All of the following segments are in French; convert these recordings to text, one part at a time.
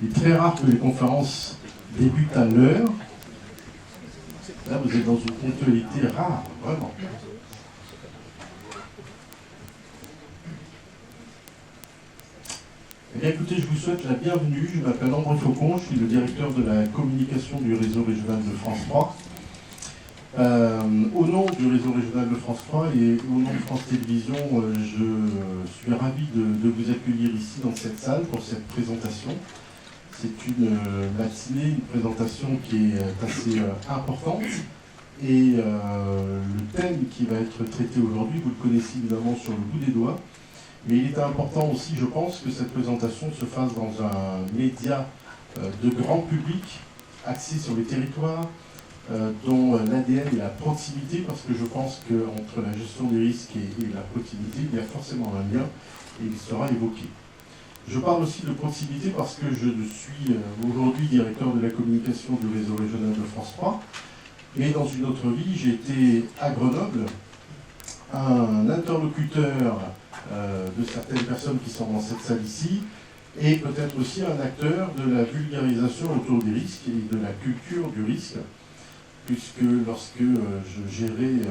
Il est très rare que les conférences débutent à l'heure. Là, vous êtes dans une ponctualité rare, vraiment. Eh bien, écoutez, je vous souhaite la bienvenue. Je m'appelle André Faucon, je suis le directeur de la communication du réseau régional de France 3. Au nom du réseau régional de France 3 et au nom de France Télévisions, je suis ravi de vous accueillir ici dans cette salle pour cette présentation. C'est une matinée, une présentation qui est assez importante. Et le thème qui va être traité aujourd'hui, vous le connaissez évidemment sur le bout des doigts. Mais il est important aussi, je pense, que cette présentation se fasse dans un média de grand public, axé sur les territoires, dont l'ADN est la proximité, parce que je pense qu'entre la gestion des risques et la proximité, il y a forcément un lien, et il sera évoqué. Je parle aussi de proximité parce que je suis aujourd'hui directeur de la communication du réseau régional de France 3, mais dans une autre vie, j'ai été à Grenoble, un interlocuteur de certaines personnes qui sont dans cette salle ici, et peut-être aussi un acteur de la vulgarisation autour des risques et de la culture du risque, puisque lorsque je gérais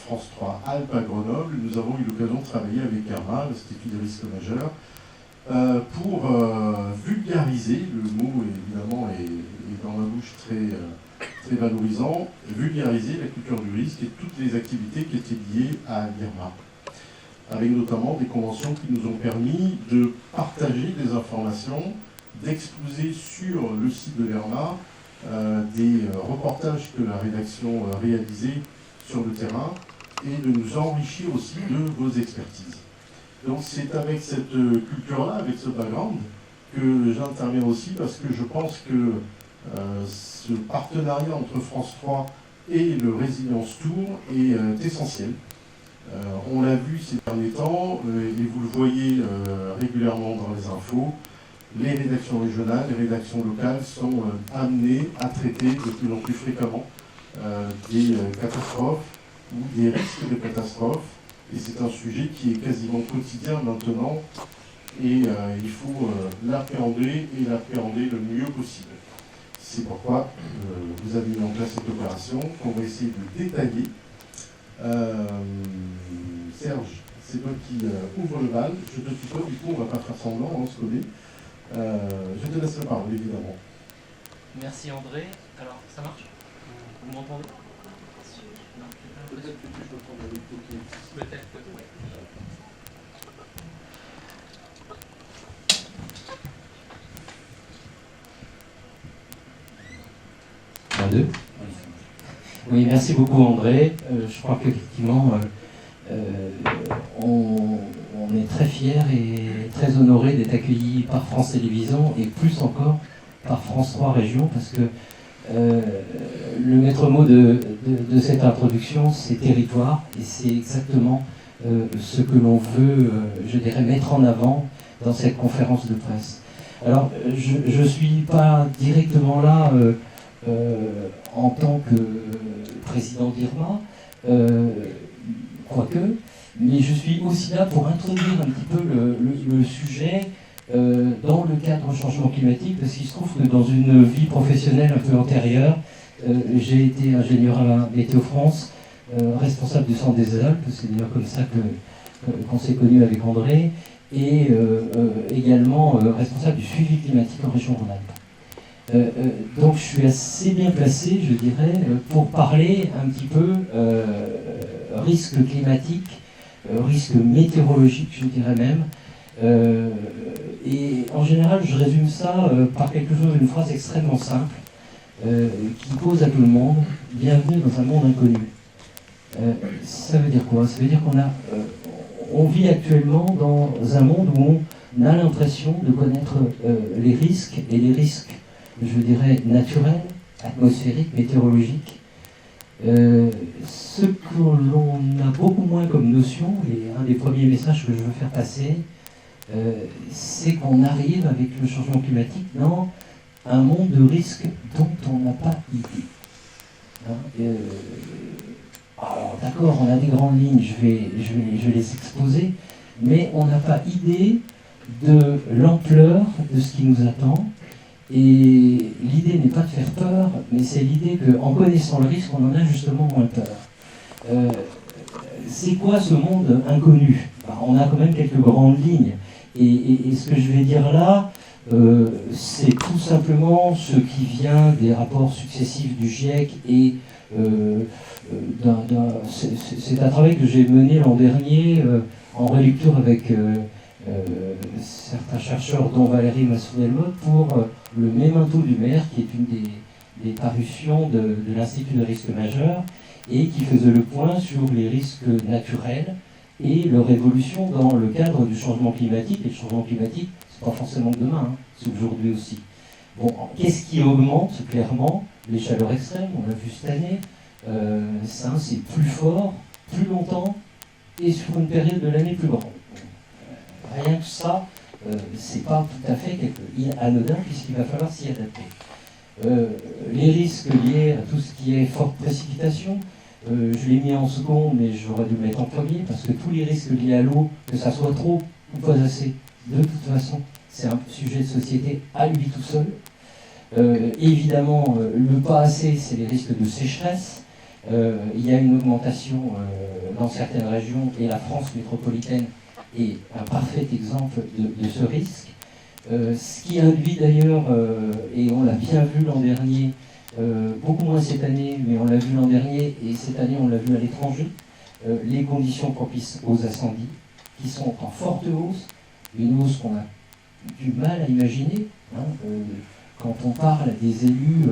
France 3 Alpes à Grenoble, nous avons eu l'occasion de travailler avec IRMA, l'Institut des risques majeurs, pour vulgariser, le mot évidemment est dans ma bouche très valorisant, vulgariser la culture du risque et toutes les activités qui étaient liées à l'IRMA, avec notamment des conventions qui nous ont permis de partager des informations, d'exposer sur le site de l'IRMA des reportages que la rédaction réalisait sur le terrain et de nous enrichir aussi de vos expertises. Donc c'est avec cette culture-là, avec ce background, que j'interviens aussi parce que je pense que ce partenariat entre France 3 et le Resilience Tour est essentiel. On l'a vu ces derniers temps, et vous le voyez régulièrement dans les infos, les rédactions régionales, les rédactions locales sont amenées à traiter de plus en plus fréquemment des catastrophes ou des risques de catastrophes. Et c'est un sujet qui est quasiment quotidien maintenant. Et il faut l'appréhender et l'appréhender le mieux possible. C'est pourquoi vous avez mis en place cette opération qu'on va essayer de détailler. Serge, c'est toi qui ouvre le bal. Je te tutoie, du coup on ne va pas faire semblant, on se connaît. Je te laisse la parole, évidemment. Merci André. Alors, ça marche? Vous m'entendez? Peut-être que je peux prendre avec toi. Peut-être, oui. Un, deux. Oui, merci beaucoup André. Je crois qu'effectivement, on est très fiers et très honorés d'être accueillis par France Télévisions et plus encore par France 3 Régions, parce que le maître mot de cette introduction, c'est territoire, et c'est exactement ce que l'on veut, je dirais, mettre en avant dans cette conférence de presse. Alors, je ne suis pas directement là en tant que président d'IRMA, quoique, mais je suis aussi là pour introduire un petit peu le sujet dans le cadre changement climatique, parce qu'il se trouve que dans une vie professionnelle un peu antérieure, j'ai été ingénieur à Météo France, responsable du centre des Alpes, c'est d'ailleurs comme ça qu'on s'est connu avec André, et également responsable du suivi climatique en région Rhône-Alpes. Donc je suis assez bien placé, je dirais, pour parler un petit peu risque climatique, risque météorologique, je dirais même. Et en général, je résume ça par quelque chose, une phrase extrêmement simple, qui pose à tout le monde: bienvenue dans un monde inconnu. Ça veut dire quoi? Ça veut dire on vit actuellement dans un monde où on a l'impression de connaître les risques, et les risques, je dirais, naturels, atmosphériques, météorologiques. Ce que l'on a beaucoup moins comme notion, et un des premiers messages que je veux faire passer, c'est qu'on arrive avec le changement climatique dans un monde de risques dont on n'a pas idée. Alors d'accord, on a des grandes lignes, je vais les exposer, mais on n'a pas idée de l'ampleur de ce qui nous attend Et l'idée n'est pas de faire peur, mais c'est l'idée qu'en connaissant le risque, on en a justement moins peur. C'est quoi ce monde inconnu? On a quand même quelques grandes lignes. Et ce que je vais dire là, c'est tout simplement ce qui vient des rapports successifs du GIEC et c'est un travail que j'ai mené l'an dernier en relecture avec certains chercheurs, dont Valérie Masson-Delmotte, pour le Memento du maire, qui est une des parutions de l'Institut de risque majeur, et qui faisait le point sur les risques naturels et leur évolution dans le cadre du changement climatique. Et le changement climatique, c'est pas forcément demain, hein, c'est aujourd'hui aussi. Bon, qu'est-ce qui augmente clairement? Les chaleurs extrêmes, on l'a vu cette année, ça c'est plus fort, plus longtemps, et sur une période de l'année plus grande. Rien que ça, c'est pas tout à fait anodin, puisqu'il va falloir s'y adapter. Les risques liés à tout ce qui est forte précipitation, je l'ai mis en second, mais j'aurais dû le mettre en premier, parce que tous les risques liés à l'eau, que ça soit trop ou pas assez, de toute façon, c'est un sujet de société à lui tout seul. Évidemment, le pas assez, c'est les risques de sécheresse. Il y a une augmentation dans certaines régions, et la France métropolitaine est un parfait exemple de ce risque. Ce qui induit d'ailleurs, et on l'a bien vu l'an dernier, beaucoup moins cette année, mais on l'a vu l'an dernier, et cette année on l'a vu à l'étranger, les conditions propices aux incendies, qui sont en forte hausse, une hausse qu'on a du mal à imaginer. Hein, quand on parle des élus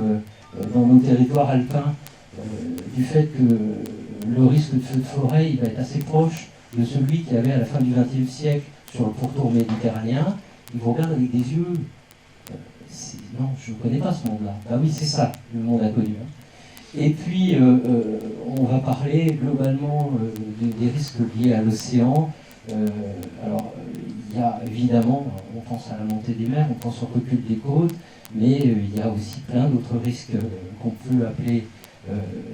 dans nos territoires alpins, du fait que le risque de feu de forêt il va être assez proche de celui qu'il y avait à la fin du XXe siècle sur le pourtour méditerranéen, ils vous regardent avec des yeux. Non, je ne connais pas ce monde-là. Ah oui, c'est ça, le monde inconnu. Hein. Et puis, on va parler globalement des risques liés à l'océan. Alors, il y a évidemment, on pense à la montée des mers, on pense au recul des côtes, mais il y a aussi plein d'autres risques qu'on peut appeler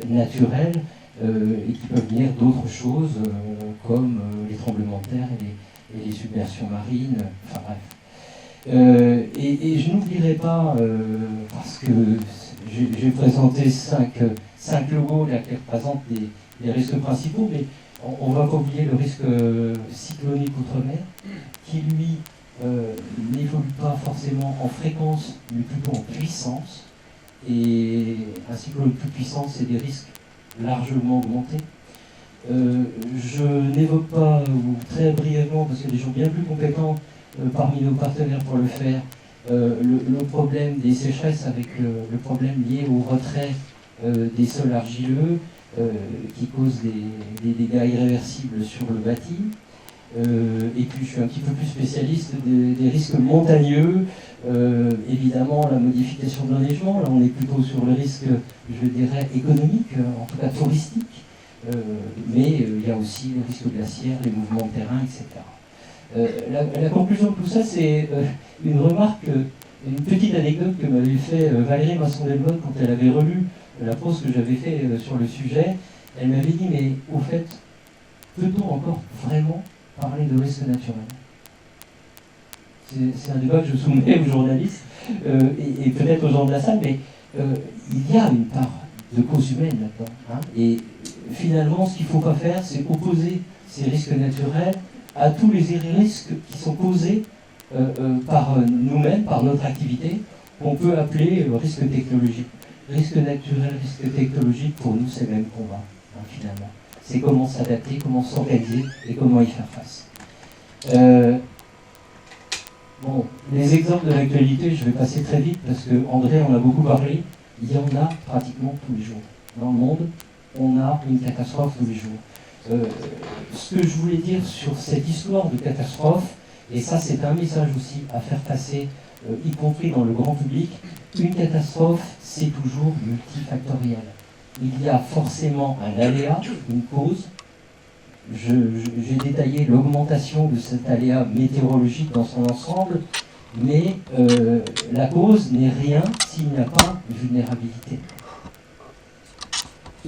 naturels et qui peuvent venir d'autres choses comme les tremblements de terre et les submersions marines, enfin bref. Et je n'oublierai pas, parce que j'ai présenté cinq logos là, qui représentent les risques principaux, mais on ne va pas oublier le risque cyclonique outre-mer, qui lui n'évolue pas forcément en fréquence, mais plutôt en puissance. Et un cyclone plus puissant, c'est des risques largement augmentés. Je n'évoque pas, ou très brièvement, parce qu'il y a des gens bien plus compétents parmi nos partenaires pour le faire, le problème des sécheresses avec le problème lié au retrait des sols argileux qui causent des dégâts irréversibles sur le bâti. Et puis je suis un petit peu plus spécialiste des risques montagneux, évidemment la modification de l'enneigement, là on est plutôt sur le risque, je dirais, économique, en tout cas touristique, mais il y a aussi les risques glaciaires, les mouvements de terrain, etc. La conclusion de tout ça, c'est une remarque, une petite anecdote que m'avait fait Valérie Masson-Delmotte quand elle avait relu la prose que j'avais fait sur le sujet. Elle m'avait dit, mais au fait, peut-on encore vraiment parler de risque naturel? C'est un débat que je soumets aux journalistes et peut-être aux gens de la salle, mais il y a une part de cause humaine là-dedans. Hein, et finalement, ce qu'il ne faut pas faire, c'est opposer ces risques naturels à tous les risques qui sont causés par nous-mêmes, par notre activité, qu'on peut appeler risque technologique. Risque naturel, risque technologique, pour nous, c'est le même combat, hein, finalement. C'est comment s'adapter, comment s'organiser et comment y faire face. Bon, les exemples de l'actualité, je vais passer très vite parce que André en a beaucoup parlé. Il y en a pratiquement tous les jours. Dans le monde, on a une catastrophe tous les jours. Ce que je voulais dire sur cette histoire de catastrophe, et ça c'est un message aussi à faire passer, y compris dans le grand public, une catastrophe, c'est toujours multifactoriel. Il y a forcément un aléa, une cause. J'ai détaillé l'augmentation de cet aléa météorologique dans son ensemble, mais la cause n'est rien s'il n'y a pas de vulnérabilité.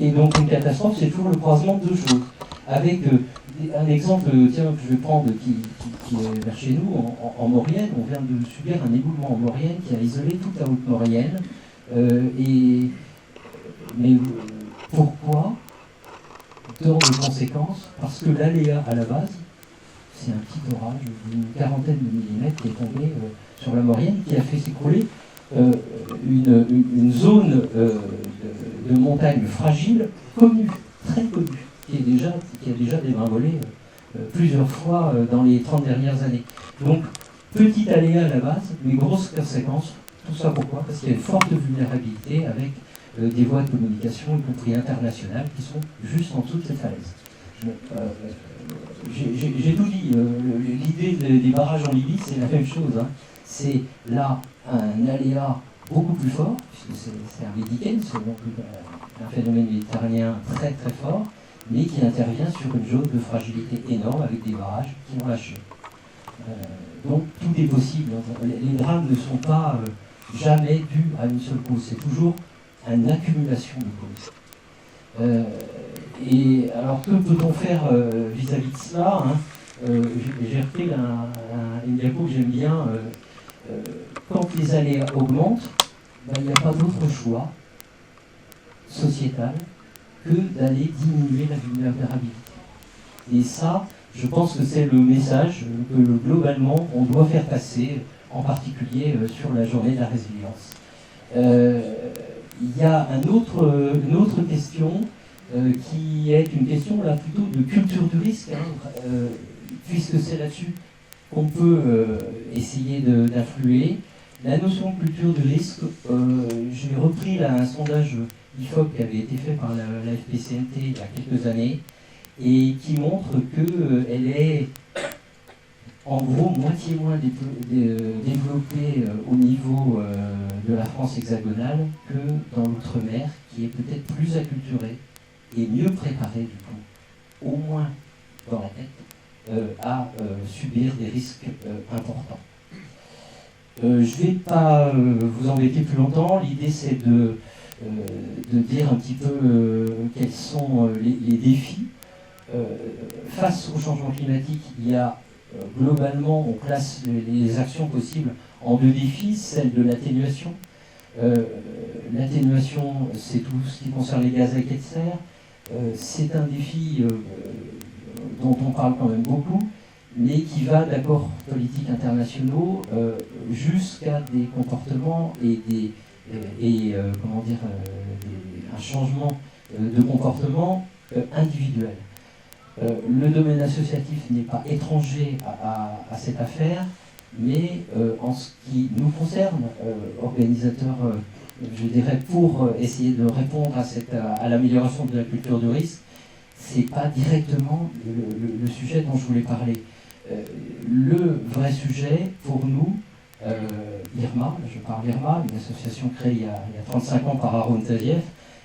Et donc une catastrophe, c'est toujours le croisement de deux choses. Avec un exemple tiens, que je vais prendre qui est vers chez nous, en Maurienne, on vient de subir un éboulement en Maurienne qui a isolé toute la haute Maurienne. Mais pourquoi tant de conséquences? Parce que l'aléa à la base, c'est un petit orage d'une quarantaine de millimètres qui est tombé sur la Maurienne, qui a fait s'écrouler une zone de montagne fragile, connue, très connue, qui a déjà dégringolé plusieurs fois dans les 30 dernières années. Donc, petit aléa à la base, mais grosses conséquences. Tout ça pourquoi? Parce qu'il y a une forte vulnérabilité avec des voies de communication, y compris internationales, qui sont juste en dessous de cette falaise. J'ai tout dit. L'idée des barrages en Libye, c'est la même chose. Hein. C'est là un aléa beaucoup plus fort, puisque c'est un médicament, c'est donc un phénomène méditerranéen très très fort, mais qui intervient sur une zone de fragilité énorme avec des barrages qui ont lâché. Donc tout est possible. Les drames ne sont pas jamais dus à une seule cause, c'est toujours une accumulation de causes. Et alors que peut-on faire vis-à-vis de cela, hein, j'ai repris une diapo que j'aime bien. Quand les aléas augmentent, ben, il n'y a pas d'autre choix sociétal que d'aller diminuer la vulnérabilité. Et ça, je pense que c'est le message que globalement on doit faire passer, en particulier sur la journée de la résilience. Il y a une autre question qui est une question là plutôt de culture du risque, hein, puisque c'est là-dessus qu'on peut essayer d'influer. La notion de culture du risque, j'ai repris là, un sondage IFOP qui avait été fait par la FPCNT il y a quelques années et qui montre qu'elle est en gros moitié moins développée au niveau de la France hexagonale que dans l'outre-mer, qui est peut-être plus acculturée et mieux préparée du coup, au moins dans la tête, à subir des risques importants. Je ne vais pas vous embêter plus longtemps. L'idée, c'est de dire un petit peu quels sont les défis. Face au changement climatique, il y a globalement, on classe les actions possibles en deux défis. Celle de l'atténuation. L'atténuation, c'est tout ce qui concerne les gaz à effet de serre. C'est un défi dont on parle quand même beaucoup, mais qui va d'accords politiques internationaux jusqu'à des comportements un changement de comportement individuel. Le domaine associatif n'est pas étranger à cette affaire, mais en ce qui nous concerne, organisateurs, je dirais, pour essayer de répondre à l'amélioration de la culture du risque, c'est pas directement le sujet dont je voulais parler. Le vrai sujet, pour nous, IRMA, je parle d'IRMA, une association créée il y a 35 ans par Aaron Taviev,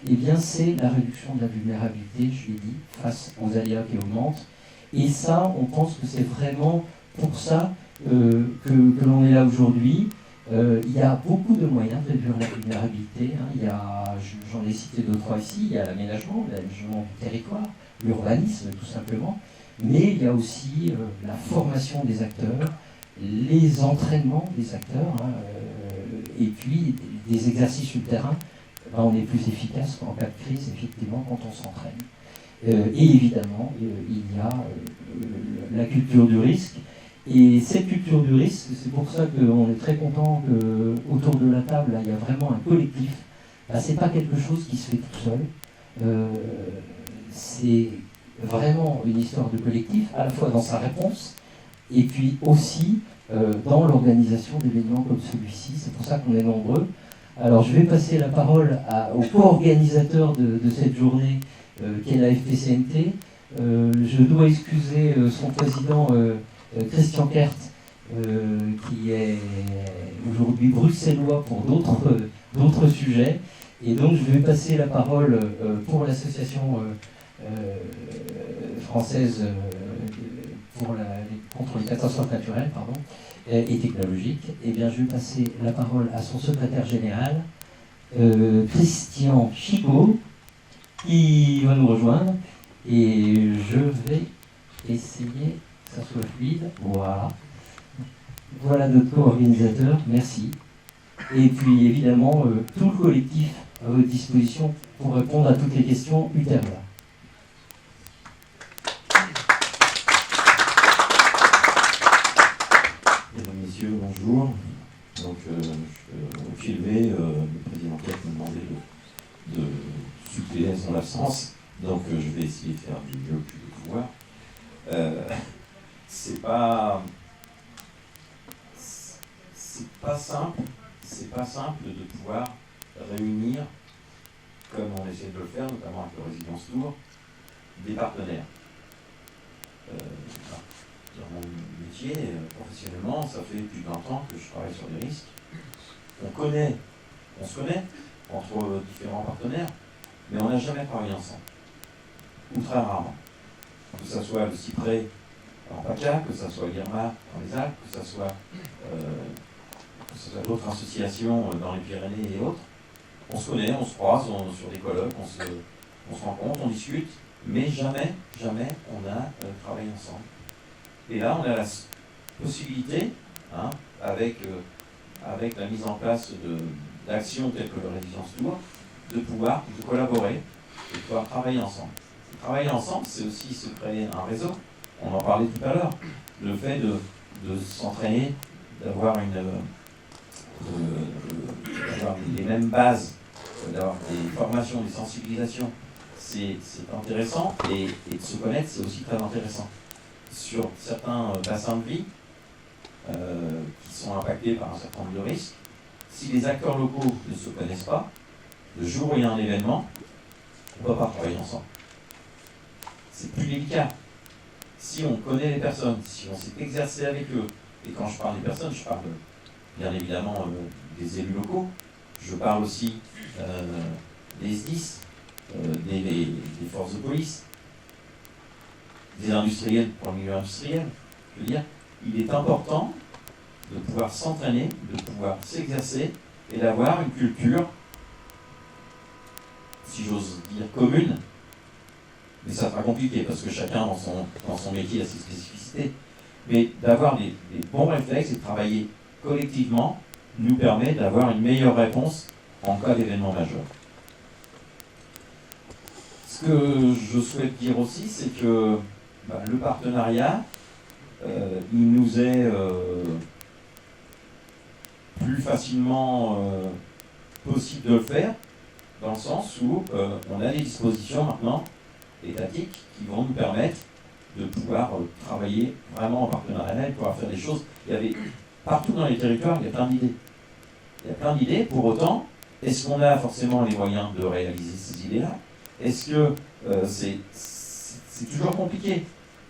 eh bien c'est la réduction de la vulnérabilité, je l'ai dit, face aux aléas qui augmentent. Et ça, on pense que c'est vraiment pour ça que l'on est là aujourd'hui. Il y a beaucoup de moyens de réduire la vulnérabilité. Hein. J'en ai cité deux, trois ici, il y a l'aménagement du territoire, l'urbanisme tout simplement, mais il y a aussi la formation des acteurs, les entraînements des acteurs, hein, et puis des exercices sur le terrain. Ben, on est plus efficace en cas de crise, effectivement, quand on s'entraîne. Et évidemment, il y a la culture du risque. Et cette culture du risque, c'est pour ça qu'on est très content qu'autour de la table, là, il y a vraiment un collectif. Ben, c'est pas quelque chose qui se fait tout seul. C'est vraiment une histoire de collectif, à la fois dans sa réponse, et puis aussi dans l'organisation d'événements comme celui-ci. C'est pour ça qu'on est nombreux. Alors je vais passer la parole au co-organisateur de cette journée, qui est la FPCNT. Je dois excuser son président Christian Kert, qui est aujourd'hui bruxellois pour d'autres sujets. Et donc je vais passer la parole pour l'association française contre les catastrophes naturelles, et technologiques. Et bien, je vais passer la parole à son secrétaire général, Christian Chigot, qui va nous rejoindre. Et je vais essayer que ça soit fluide. Voilà. Voilà notre co-organisateur, merci. Et puis évidemment, tout le collectif à votre disposition pour répondre à toutes les questions ultérieures. Mesdames, Messieurs, bonjour. Donc, au pied levé, le président Kett m'a demandé de suppléer à son absence. Donc, je vais essayer de faire du mieux que je vais pouvoir. C'est pas simple de pouvoir réunir, comme on essaie de le faire, notamment avec le Résidence Tour, des partenaires. Dans mon métier, professionnellement, ça fait plus de 20 ans que je travaille sur des risques. On se connaît entre différents partenaires, mais on n'a jamais travaillé ensemble. Ou très rarement. Que ce soit le Cyprès en PACA, que ce soit l'IRMA dans les Alpes, que ce soit d'autres associations dans les Pyrénées et autres. On se connaît, on se croise sur des colloques, on se rencontre, on discute, mais jamais on a travaillé ensemble. Et là, on a la possibilité, avec la mise en place d'actions telles que le Résidence Tour, de pouvoir collaborer et de pouvoir travailler ensemble. Et travailler ensemble, c'est aussi se créer un réseau. On en parlait tout à l'heure. Le fait de s'entraîner, d'avoir les mêmes bases, d'avoir des formations, des sensibilisations, c'est intéressant. Et de se connaître, c'est aussi très intéressant. Sur certains bassins de vie qui sont impactés par un certain nombre de risques, si les acteurs locaux ne se connaissent pas, le jour où il y a un événement, on ne peut pas travailler ensemble. C'est plus délicat. Si on connaît les personnes, si on s'est exercé avec eux, et quand je parle des personnes, je parle bien évidemment des élus locaux, je parle aussi des SDIS, des forces de police, des industriels pour le milieu industriel. Je veux dire, il est important de pouvoir s'entraîner, de pouvoir s'exercer et d'avoir une culture, si j'ose dire, commune. Mais ça sera compliqué parce que chacun dans son métier a ses spécificités. Mais d'avoir des bons réflexes et de travailler collectivement nous permet d'avoir une meilleure réponse en cas d'événement majeur. Ce que je souhaite dire aussi, c'est que le partenariat, il nous est plus facilement possible de le faire, dans le sens où on a des dispositions maintenant étatiques qui vont nous permettre de pouvoir travailler vraiment en partenariat et de pouvoir faire des choses. Partout dans les territoires, il y a plein d'idées. Il y a plein d'idées, pour autant, est-ce qu'on a forcément les moyens de réaliser ces idées-là? Est-ce que c'est toujours compliqué?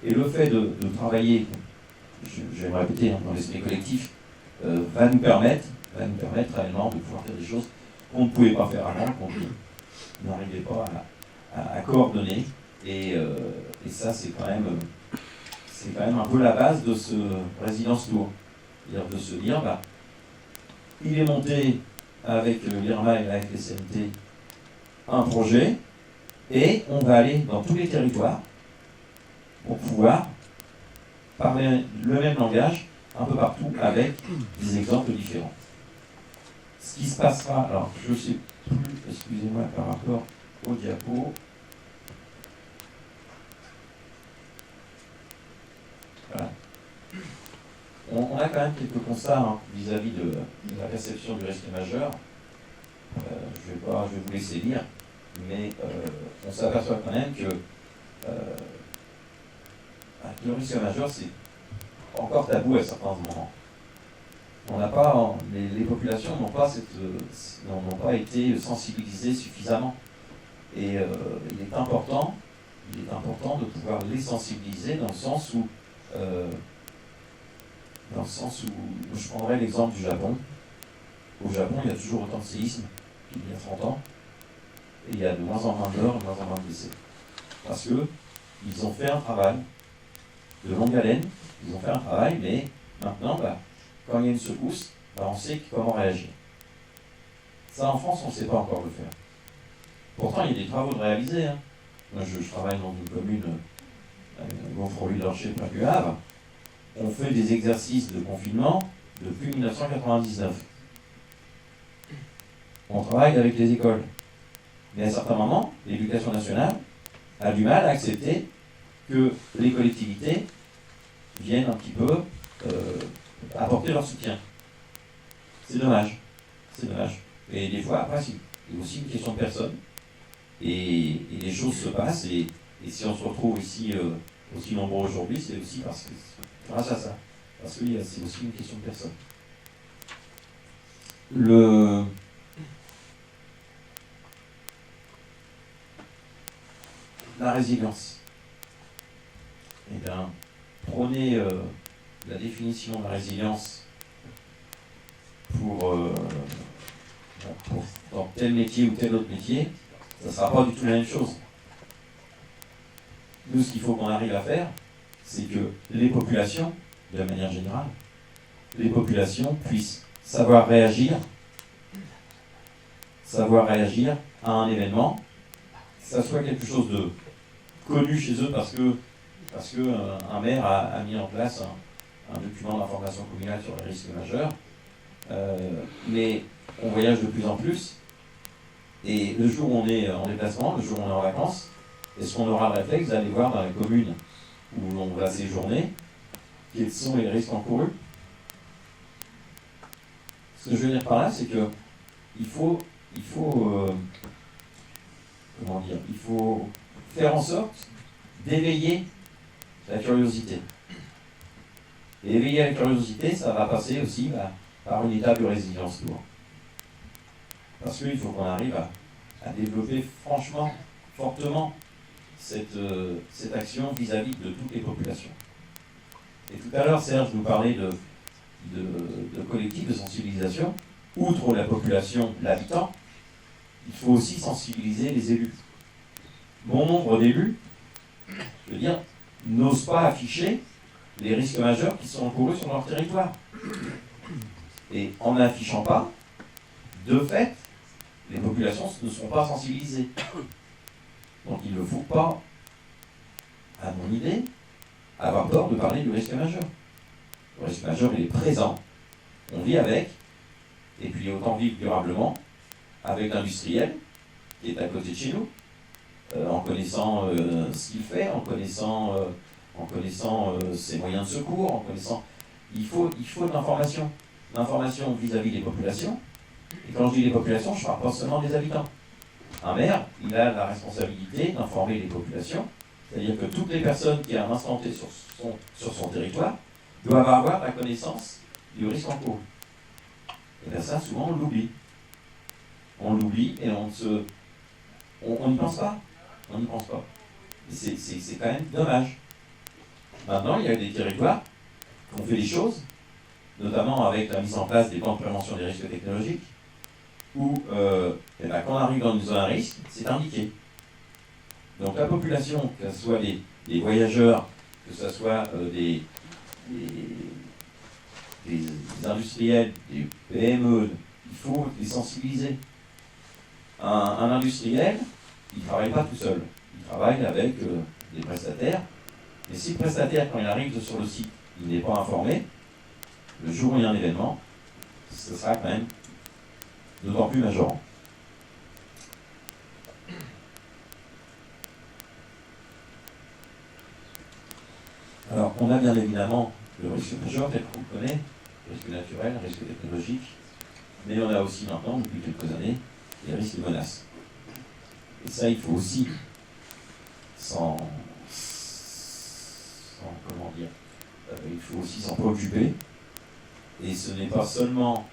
Et le fait de travailler, je vais me répéter, dans l'esprit collectif, va nous permettre réellement de pouvoir faire des choses qu'on ne pouvait pas faire avant, qu'on n'arrivait pas à coordonner. Et ça, c'est quand même un peu la base de ce Résidence Tour. C'est-à-dire de se dire, il est monté avec l'IRMA et la FSMT un projet, et on va aller dans tous les territoires pour pouvoir parler le même langage un peu partout avec des exemples différents. Ce qui se passera, alors je ne sais plus, excusez-moi par rapport au diapo. Voilà. On a quand même quelques constats vis-à-vis de la perception du risque majeur. Je vais vous laisser lire, mais on s'aperçoit quand même que le risque majeur, c'est encore tabou à certains moments. Les populations n'ont pas été sensibilisées suffisamment. Et il est important de pouvoir les sensibiliser dans le sens où je prendrais l'exemple du Japon. Au Japon, il y a toujours autant de séismes qu'il y a 30 ans, et il y a de moins en moins de morts, de moins en moins de décès. Parce qu'ils ont fait un travail de longue haleine, ils ont fait un travail, mais maintenant, quand il y a une secousse, on sait comment réagir. Ça, en France, on ne sait pas encore le faire. Pourtant, il y a des travaux de réaliser. Hein. Moi, je travaille dans une commune, Gonfreville-Lorcher, près du Havre. On fait des exercices de confinement depuis 1999. On travaille avec les écoles. Mais à un certain moment, l'éducation nationale a du mal à accepter que les collectivités viennent un petit peu apporter leur soutien. C'est dommage. C'est dommage. Et des fois, après, c'est aussi une question de personne. Et les choses se passent. Et si on se retrouve ici aussi nombreux aujourd'hui, c'est aussi grâce à ça. Parce que c'est aussi une question de personne. La résilience. Eh bien, prenez la définition de la résilience dans tel métier ou tel autre métier, ça ne sera pas du tout la même chose. Nous, ce qu'il faut qu'on arrive à faire, c'est que les populations, de manière générale, les populations puissent savoir réagir à un événement, que ça soit quelque chose de connu chez eux parce que un maire a mis en place un document d'information communale sur les risques majeurs. Mais on voyage de plus en plus, et le jour où on est en déplacement, le jour où on est en vacances, est-ce qu'on aura le réflexe d'aller voir dans les communes où on va séjourner quels sont les risques encourus? Ce que je veux dire par là, c'est que il faut faire en sorte d'éveiller la curiosité. Et éveiller la curiosité, ça va passer aussi par une étape de résilience lourde. Parce qu'il faut qu'on arrive à développer franchement, fortement, cette action vis-à-vis de toutes les populations. Et tout à l'heure, Serge nous parlait de collectifs de sensibilisation. Outre la population, l'habitant, il faut aussi sensibiliser les élus. Bon nombre d'élus, je veux dire, n'osent pas afficher les risques majeurs qui sont encourus sur leur territoire. Et en n'affichant pas, de fait, les populations ne seront pas sensibilisées. Donc il ne faut pas, à mon idée, avoir peur de parler du risque majeur. Le risque majeur, il est présent. On vit avec, et puis autant vivre durablement avec l'industriel qui est à côté de chez nous, en connaissant ce qu'il fait, en connaissant ses moyens de secours, en connaissant... Il faut de l'information. L'information vis-à-vis des populations. Et quand je dis les populations, je ne parle pas seulement des habitants. Un maire, il a la responsabilité d'informer les populations, c'est-à-dire que toutes les personnes qui, à un instant T sur son territoire, doivent avoir la connaissance du risque en cours. Et bien ça, souvent, on l'oublie. On l'oublie et on n'y pense pas. On n'y pense pas. C'est quand même dommage. Maintenant, il y a des territoires qui ont fait des choses, notamment avec la mise en place des plans de prévention des risques technologiques, où quand on arrive dans une zone à risque, c'est indiqué. Donc la population, que ce soit des voyageurs, que ce soit des industriels, des PME, il faut les sensibiliser. Un industriel, il ne travaille pas tout seul. Il travaille avec des prestataires. Mais si le prestataire, quand il arrive sur le site, il n'est pas informé, le jour où il y a un événement, ce sera quand même d'autant plus majorant. Alors, on a bien évidemment le risque majeur, tel qu'on le connaît, le risque naturel, le risque technologique, mais on a aussi maintenant, depuis quelques années, les risques de menaces. Et ça, il faut aussi il faut aussi s'en préoccuper. Et ce n'est pas seulement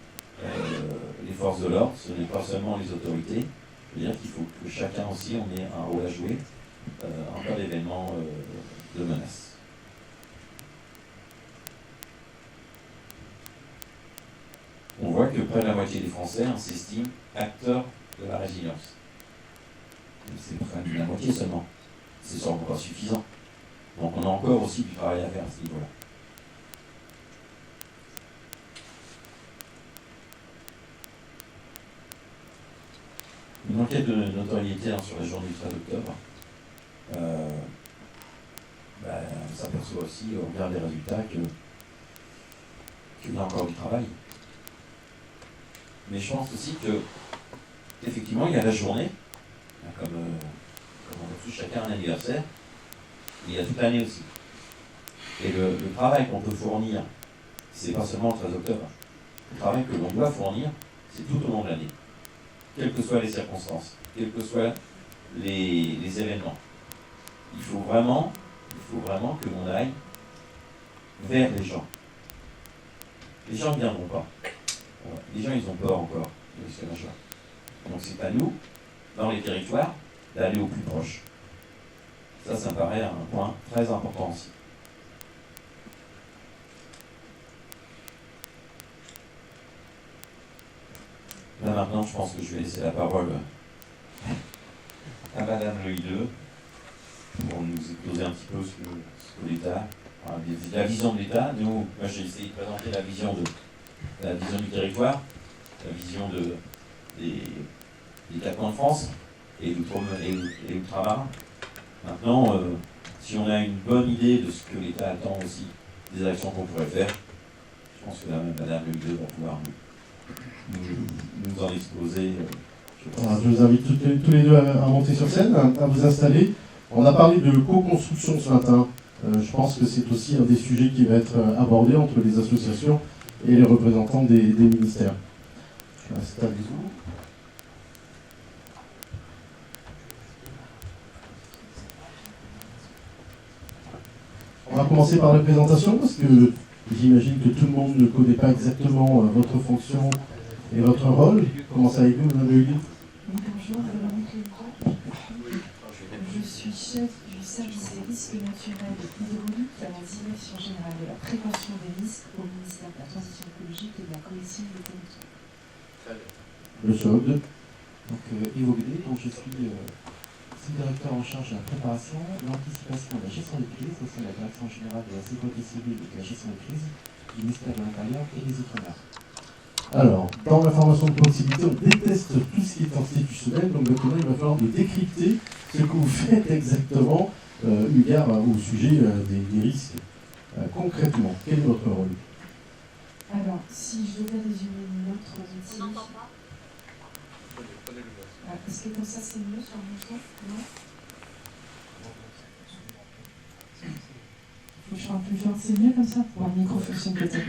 les forces de l'ordre, ce n'est pas seulement les autorités. Je veux dire qu'il faut que chacun aussi en ait un rôle à jouer en cas d'événement de menace. On voit que près de la moitié des Français s'estiment acteurs de la résilience. C'est près de la moitié seulement. C'est sûrement pas suffisant. Donc on a encore aussi du travail à faire à ce niveau-là. une enquête de notoriété sur la journée du 13 octobre, on s'aperçoit aussi, au regard des résultats, qu'il y a encore du travail. Mais je pense aussi que, effectivement, il y a la journée, comme on a tous chacun un anniversaire, mais il y a toute l'année aussi. Et le travail qu'on peut fournir, c'est pas seulement le 13 octobre. Le travail que l'on doit fournir, c'est tout au long de l'année. Quelles que soient les circonstances, quels que soient les événements. Il faut vraiment que l'on aille vers les gens. Les gens ne viendront pas. Les gens, ils ont peur encore de l'esclavage. Donc c'est à nous, dans les territoires, d'aller au plus proche. Ça me paraît un point très important aussi. Là maintenant, je pense que je vais laisser la parole à Madame Le Hideux pour nous exposer un petit peu ce que l'État, la vision de l'État. Moi j'ai essayé de présenter la vision du territoire, la vision des 4 coins de France et l'outre-mer. Maintenant, si on a une bonne idée de ce que l'État attend aussi, des actions qu'on pourrait faire, je pense que Madame Le Hideux va pouvoir nous en exposer. Je vous invite tous les deux à monter sur scène, à vous installer. On a parlé de co-construction ce matin. Je pense que c'est aussi un des sujets qui va être abordé entre les associations et les représentants des ministères. Installez-vous. On va commencer par la présentation parce que j'imagine que tout le monde ne connaît pas exactement votre fonction et votre rôle. Comment allez-vous, Madame Le Hideux? Bonjour, Véronique Lebrun. Je suis chef du service des risques naturels et hydrauliques à la Direction générale de la prévention des risques au ministère de la Transition écologique et de la cohésion des territoires. Monsieur Ogde. Donc Yves Ogde, donc je suis sous-directeur en charge de la préparation, l'anticipation et la gestion des crises au sein de la Direction générale de la sécurité civile et de la gestion des crises du ministère de l'Intérieur et des Outre-mer. Alors, dans l'information de proximité, on déteste tout ce qui est institutionnel, donc maintenant il va falloir nous décrypter ce que vous faites exactement, eu égard au sujet des risques. Concrètement, quel est votre rôle? Alors, si je devais résumer notre métier... Est-ce que comme ça c'est mieux sur mon son? Non? Faut que je parle plus fort, c'est mieux comme ça? Bon, le micro fonctionne peut-être.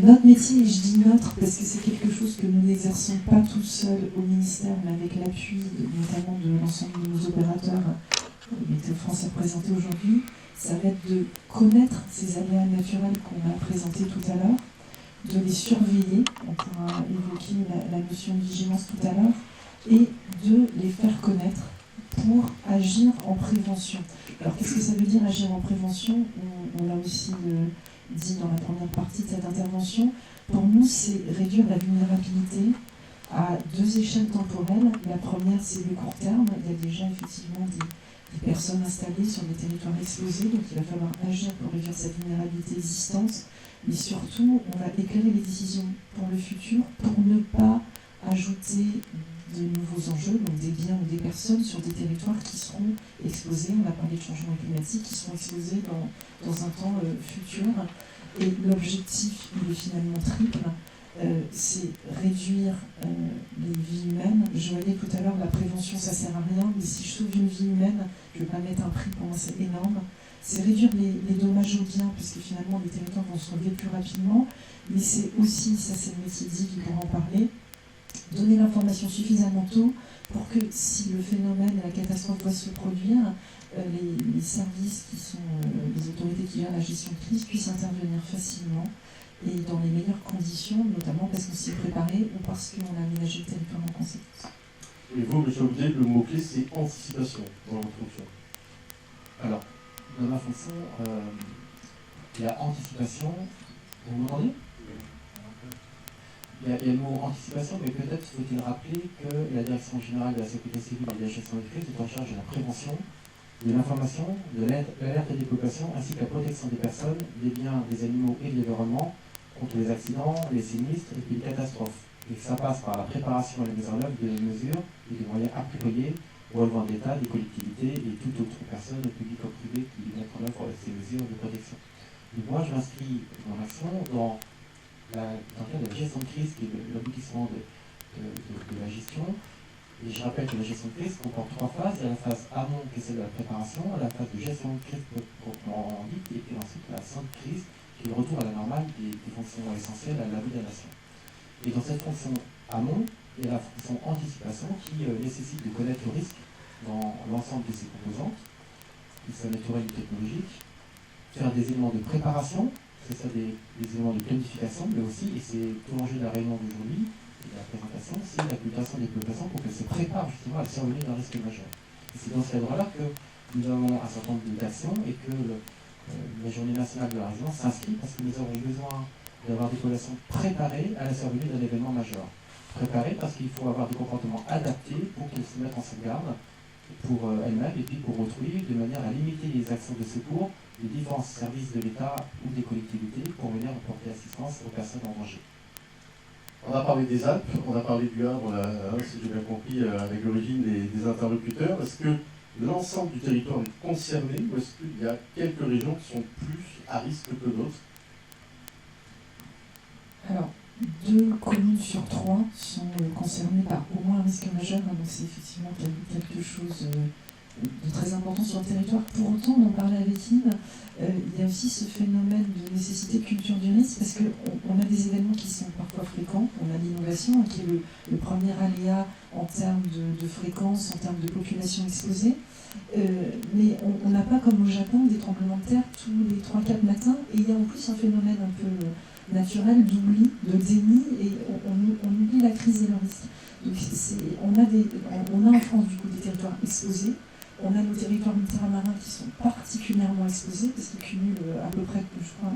Notre métier, et je dis notre parce que c'est quelque chose que nous n'exerçons pas tout seuls au ministère, mais avec l'appui notamment de l'ensemble de nos opérateurs, Météo France a présenté aujourd'hui, ça va être de connaître ces aléas naturels qu'on a présentés tout à l'heure, de les surveiller, on pourra évoquer la notion de vigilance tout à l'heure, et de les faire connaître pour agir en prévention. Alors qu'est-ce que ça veut dire agir en prévention? On l'a aussi dit dans la première partie de cette intervention. Pour nous, c'est réduire la vulnérabilité à 2 échelles temporelles. La première, c'est le court terme. Il y a déjà effectivement des personnes installées sur des territoires exposés, donc il va falloir agir pour réduire cette vulnérabilité existante. Mais surtout, on va éclairer les décisions pour le futur pour ne pas ajouter de nouveaux enjeux, donc des biens ou des personnes sur des territoires qui seront exposés, on a parlé de changement climatique, qui seront exposés dans un temps futur. Et l'objectif, il est finalement triple, c'est réduire les vies humaines. Je voyais tout à l'heure, la prévention, ça sert à rien, mais si je sauve une vie humaine, je ne vais pas mettre un prix pour moi, c'est énorme. C'est réduire les dommages aux biens, puisque finalement les territoires vont se relever plus rapidement, mais c'est aussi, ça c'est le métier d'Yves qui pourra en parler, donner l'information suffisamment tôt pour que si le phénomène et la catastrophe doit se produire, les services qui sont les autorités qui gèrent la gestion de crise puissent intervenir facilement et dans les meilleures conditions, notamment parce qu'on s'y est préparé ou parce qu'on a aménagé le territoire en conséquence. Et vous, monsieur Ogde, le mot-clé, c'est anticipation dans votre fonction. Alors, dans ma fonction, il y a anticipation. Vous m'entendez? Il y a le mot anticipation, mais peut-être faut-il rappeler que la Direction générale de la sécurité civile et de la gestion des crises est en charge de la prévention, de l'information, de l'alerte des populations, ainsi que la protection des personnes, des biens, des animaux et de l'environnement contre les accidents, les sinistres et puis les catastrophes. Et ça passe par la préparation et la mise en œuvre des mesures et des moyens appropriés relevant de l'État, des collectivités et toute autre personne, publique ou privée, qui met en œuvre ces mesures de protection. Donc moi, je m'inscris mon action dans le cadre de la gestion de crise, qui est l'aboutissement de la gestion. Et je rappelle que la gestion de crise comporte 3 phases. Il y a la phase amont, qui est celle de la préparation, la phase de gestion de crise proprement dite, et puis ensuite la fin de crise, qui est le retour à la normale des fonctions essentielles à la vie de la nation. Et dans cette fonction amont, il y a la fonction anticipation qui nécessite de connaître le risque dans l'ensemble de ses composantes, qu'ils soient naturels ou technologiques, faire des éléments de préparation, c'est ça des éléments de planification, mais aussi, et c'est tout l'enjeu de la réunion d'aujourd'hui, et de la présentation, c'est l'acculturation des populations pour qu'elles se préparent justement à la survenue d'un risque majeur. Et c'est dans ce cadre-là que nous avons un certain nombre d'actions et que la Journée nationale de la résilience s'inscrit parce que nous avons besoin d'avoir des populations préparées à la survenue d'un événement majeur. Préparées parce qu'il faut avoir des comportements adaptés pour qu'elles se mettent en sauvegarde pour elles-mêmes et puis pour autrui, de manière à limiter les actions de secours des différents services de l'État ou des collectivités pour venir apporter assistance aux personnes en danger. On a parlé des Alpes, on a parlé du Havre, si j'ai bien compris, avec l'origine des interlocuteurs. Est-ce que l'ensemble du territoire est concerné ou est-ce qu'il y a quelques régions qui sont plus à risque que d'autres? Alors, 2 communes sur 3 sont concernées par au moins un risque majeur, donc c'est effectivement quelque chose de très important sur le territoire. Pour autant, on en parlait avec Yves, il y a aussi ce phénomène de nécessité de culture du risque, parce qu'on a des événements qui sont parfois fréquents. On a l'innovation, qui est le premier aléa en termes de fréquence, en termes de population exposée. Mais on n'a pas, comme au Japon, des tremblements de terre tous les 3-4 matins, et il y a en plus un phénomène un peu naturel d'oubli, de déni, et on oublie la crise et le risque. Donc on a en France du coup des territoires exposés. On a nos territoires ultramarins qui sont particulièrement exposés, parce qu'ils cumulent à peu près, je crois,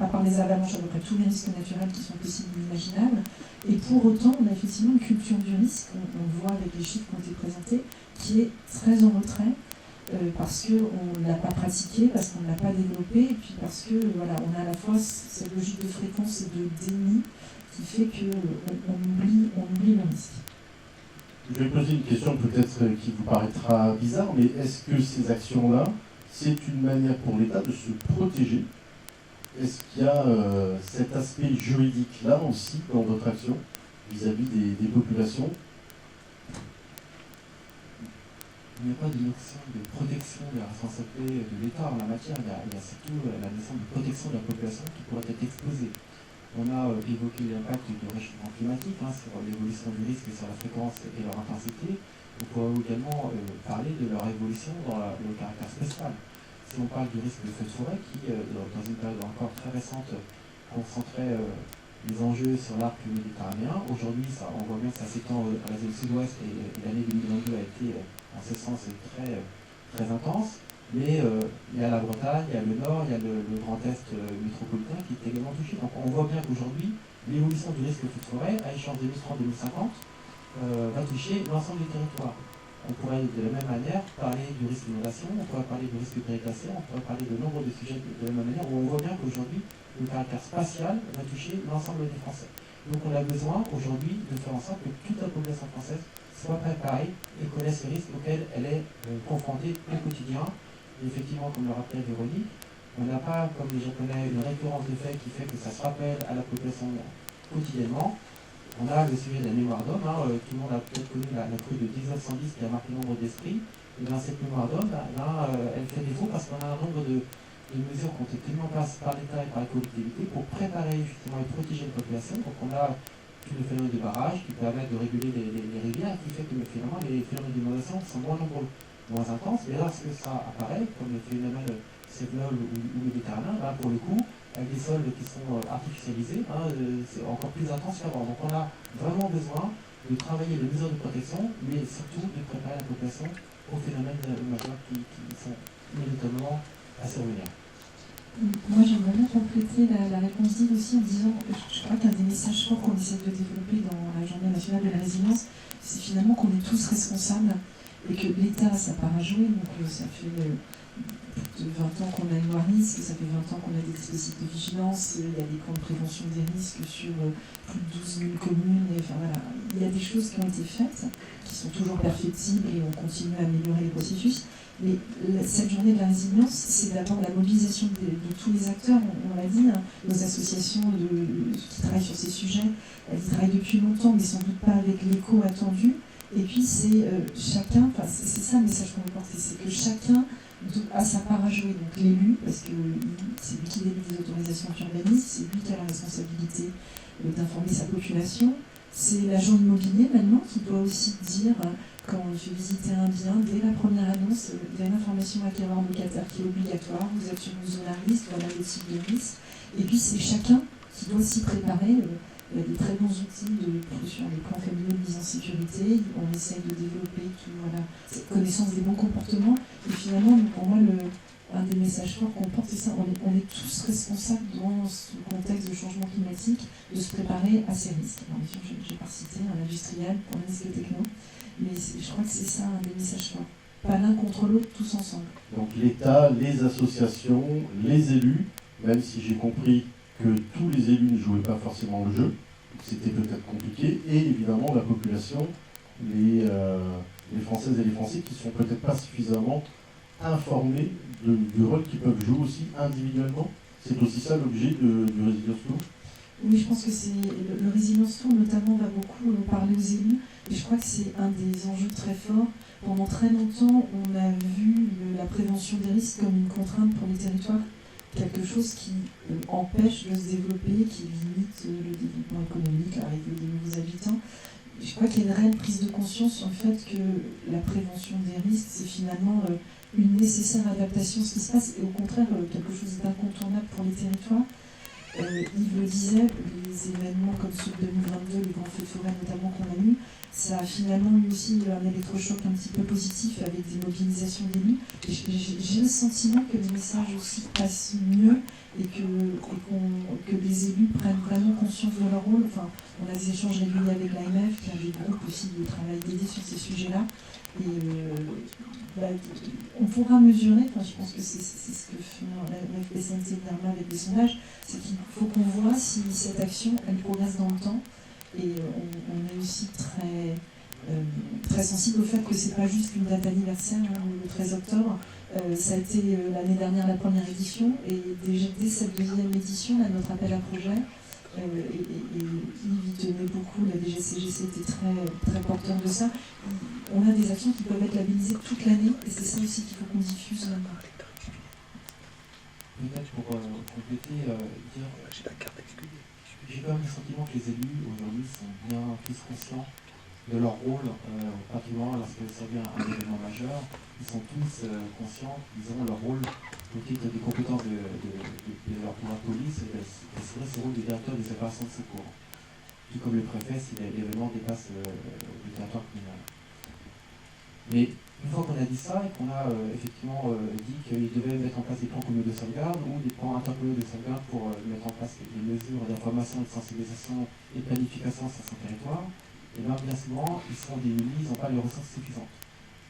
à part les avalanches, à peu près tous les risques naturels qui sont possibles ou imaginables. Et pour autant, on a effectivement une culture du risque, on voit avec les chiffres qui ont été présentés, qui est très en retrait, parce qu'on ne l'a pas pratiqué, parce qu'on ne l'a pas développé, et puis parce que voilà, on a à la fois cette logique de fréquence et de déni qui fait qu'on oublie le risque. Je vais poser une question peut-être qui vous paraîtra bizarre, mais est-ce que ces actions-là, c'est une manière pour l'État de se protéger? Est-ce qu'il y a cet aspect juridique-là aussi dans votre action vis-à-vis des populations? Il n'y a pas de notion de protection de la responsabilité de l'État en la matière, il y a surtout la notion de protection de la population qui pourrait être exposée. On a évoqué l'impact du réchauffement climatique sur l'évolution du risque et sur la fréquence et leur intensité. On pourrait également parler de leur évolution dans le caractère spécial. Si on parle du risque de feu de forêt qui, dans une période encore très récente, concentrait les enjeux sur l'arc méditerranéen, aujourd'hui on voit bien que ça s'étend à la zone sud-ouest et l'année 2022 a été en ce sens très, très intense. Mais il y a la Bretagne, il y a le Nord, il y a le Grand Est métropolitain qui est également touché. Donc on voit bien qu'aujourd'hui, l'évolution du risque de feu de forêt à échéance 2030-2050 va toucher l'ensemble du territoire. On pourrait de la même manière parler du risque d'inondation, on pourrait parler du risque de péréquation, on pourrait parler de nombre de sujets de la même manière, où on voit bien qu'aujourd'hui, le caractère spatial va toucher l'ensemble des Français. Donc on a besoin aujourd'hui de faire en sorte que toute la population française soit préparée et connaisse les risques auxquels elle est confrontée au quotidien. Et effectivement, comme le rappelait Véronique, on n'a pas, comme les Japonais, une récurrence de faits qui fait que ça se rappelle à la population quotidiennement. On a le sujet de la mémoire d'homme, tout le monde a peut-être connu la crue de 1910 qui a marqué nombre d'esprits. Et dans cette mémoire d'homme, elle fait défaut parce qu'on a un nombre de mesures qui ont été mises en place par l'État et par les collectivités pour préparer justement et protéger la population. Donc on a tout le phénomène de barrage qui permet de réguler les rivières, qui fait que finalement les phénomènes d'inondation sont moins nombreux, moins intenses, mais lorsque ça apparaît, comme le phénomène sévenols ou méditerranéen, pour le coup, avec des sols qui sont artificialisés, c'est encore plus intense qu'avant. Donc on a vraiment besoin de travailler les mesures de protection, mais surtout de préparer la population aux phénomènes majeurs qui sont inévitablement à survenir. Moi, j'aimerais bien compléter la réponse d'Yves aussi en disant, je crois qu'un des messages forts qu'on essaie de développer dans la Journée nationale de la résilience, c'est finalement qu'on est tous responsables et que l'État a sa part à jouer. Donc ça fait plus de 20 ans qu'on a une loi risque, ça fait 20 ans qu'on a des dispositifs de vigilance, il y a des plans de prévention des risques sur plus de 12 000 communes, et enfin voilà, il y a des choses qui ont été faites, qui sont toujours perfectibles et on continue à améliorer les processus. Mais cette journée de la résilience, c'est d'abord la mobilisation de tous les acteurs, on l'a dit, hein, nos associations qui travaillent sur ces sujets, elles y travaillent depuis longtemps, mais sans doute pas avec l'écho attendu. Et puis c'est chacun, enfin c'est ça le message qu'on veut porter, c'est que chacun a sa part à jouer. Donc l'élu, parce que c'est lui qui délivre les autorisations d'urbanisme, c'est lui qui a la responsabilité d'informer sa population. C'est l'agent immobilier maintenant qui doit aussi dire, quand il fait visiter un bien, dès la première annonce, il y a une information à acquérir en locataire qui est obligatoire, vous êtes sur une zone à risque, voilà le type de risque. Et puis c'est chacun qui doit s'y préparer. Il y a des très bons outils sur les plans familiaux de mise en sécurité. On essaye de développer cette connaissance des bons comportements. Et finalement, pour moi, un des messages forts qu'on porte, c'est ça, on est tous responsables dans ce contexte de changement climatique, de se préparer à ces risques. Alors, bien sûr, je n'ai pas cité un industriel pour un risque techno, mais je crois que c'est ça un des messages forts. Pas l'un contre l'autre, tous ensemble. Donc l'État, les associations, les élus, même si j'ai compris que tous les élus ne jouaient pas forcément le jeu, c'était peut-être compliqué, et évidemment la population, les Françaises et les Français qui ne sont peut-être pas suffisamment informés du rôle qu'ils peuvent jouer aussi individuellement. C'est aussi ça l'objet du Resilience Tour. Oui, je pense que le Resilience Tour notamment va beaucoup parler aux élus, et je crois que c'est un des enjeux très forts. Pendant très longtemps, on a vu la prévention des risques comme une contrainte pour les territoires, quelque chose qui empêche de se développer, qui limite le développement économique, l'arrivée des nouveaux habitants. Je crois qu'il y a une réelle prise de conscience sur le fait que la prévention des risques, c'est finalement une nécessaire adaptation à ce qui se passe, et au contraire quelque chose d'incontournable pour les territoires. Yves le disait, les événements comme ceux de 2022, les grands feux de forêt notamment qu'on a eu, ça a finalement eu aussi un électrochoc un petit peu positif avec des mobilisations d'élus. J'ai le sentiment que les messages aussi passent mieux et que les élus prennent vraiment conscience de leur rôle. Enfin, on a des échanges réguliers avec l'AMF, qui a des groupes aussi de travail dédiés sur ces sujets-là. Et on pourra mesurer, enfin, je pense que c'est ce que fait la FPCNT dernièrement avec des sondages, c'est qu'il faut qu'on voit si cette action, elle progresse dans le temps. Et on est aussi très sensible au fait que c'est pas juste une date anniversaire, hein, le 13 octobre. Ça a été l'année dernière la première édition, et déjà dès cette deuxième édition, là, notre appel à projet, et Yves y tenait beaucoup, la DGCGC était très porteur de ça. On a des actions qui peuvent être labellisées toute l'année, et c'est ça aussi qu'il faut qu'on diffuse maintenant. Peut-être pour compléter, dire, j'ai quand même le sentiment que les élus aujourd'hui sont bien plus conscients de leur rôle, particulièrement lorsque ça devient un événement majeur. Ils sont tous conscients qu'ils ont leur rôle, peut-être des compétences de leur pouvoir de police, et c'est vrai ce rôle de directeur des opérations de secours. Tout comme le préfet, si l'événement dépasse le territoire communal. Mais une fois qu'on a dit ça et qu'on a effectivement dit qu'il devait mettre en place des plans communaux de sauvegarde ou des plans intercommunaux de sauvegarde pour mettre en place des mesures d'information, de sensibilisation et de planification sur son territoire, et bien souvent, ils sont démunis, ils n'ont pas les ressources suffisantes.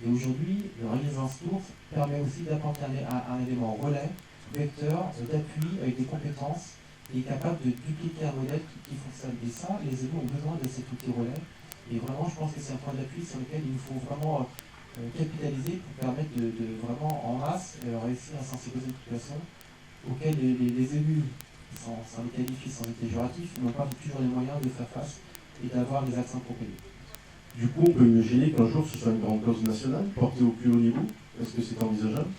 Et aujourd'hui, le Resilience Tour permet aussi d'apporter un élément relais, vecteur, d'appui avec des compétences, et capable de dupliquer un modèle qui fonctionne. Et ça, les élus ont besoin de cet outil relais. Et vraiment, je pense que c'est un point d'appui sur lequel il nous faut vraiment capitaliser pour permettre de vraiment en masse réussir à sensibiliser une population auquel les élus, sans les qualifier, sans être péjoratifs, n'ont pas toujours les moyens de faire face et d'avoir les accents appropriés. Du coup, on peut imaginer qu'un jour ce soit une grande cause nationale, portée au plus haut niveau. Est-ce que c'est envisageable?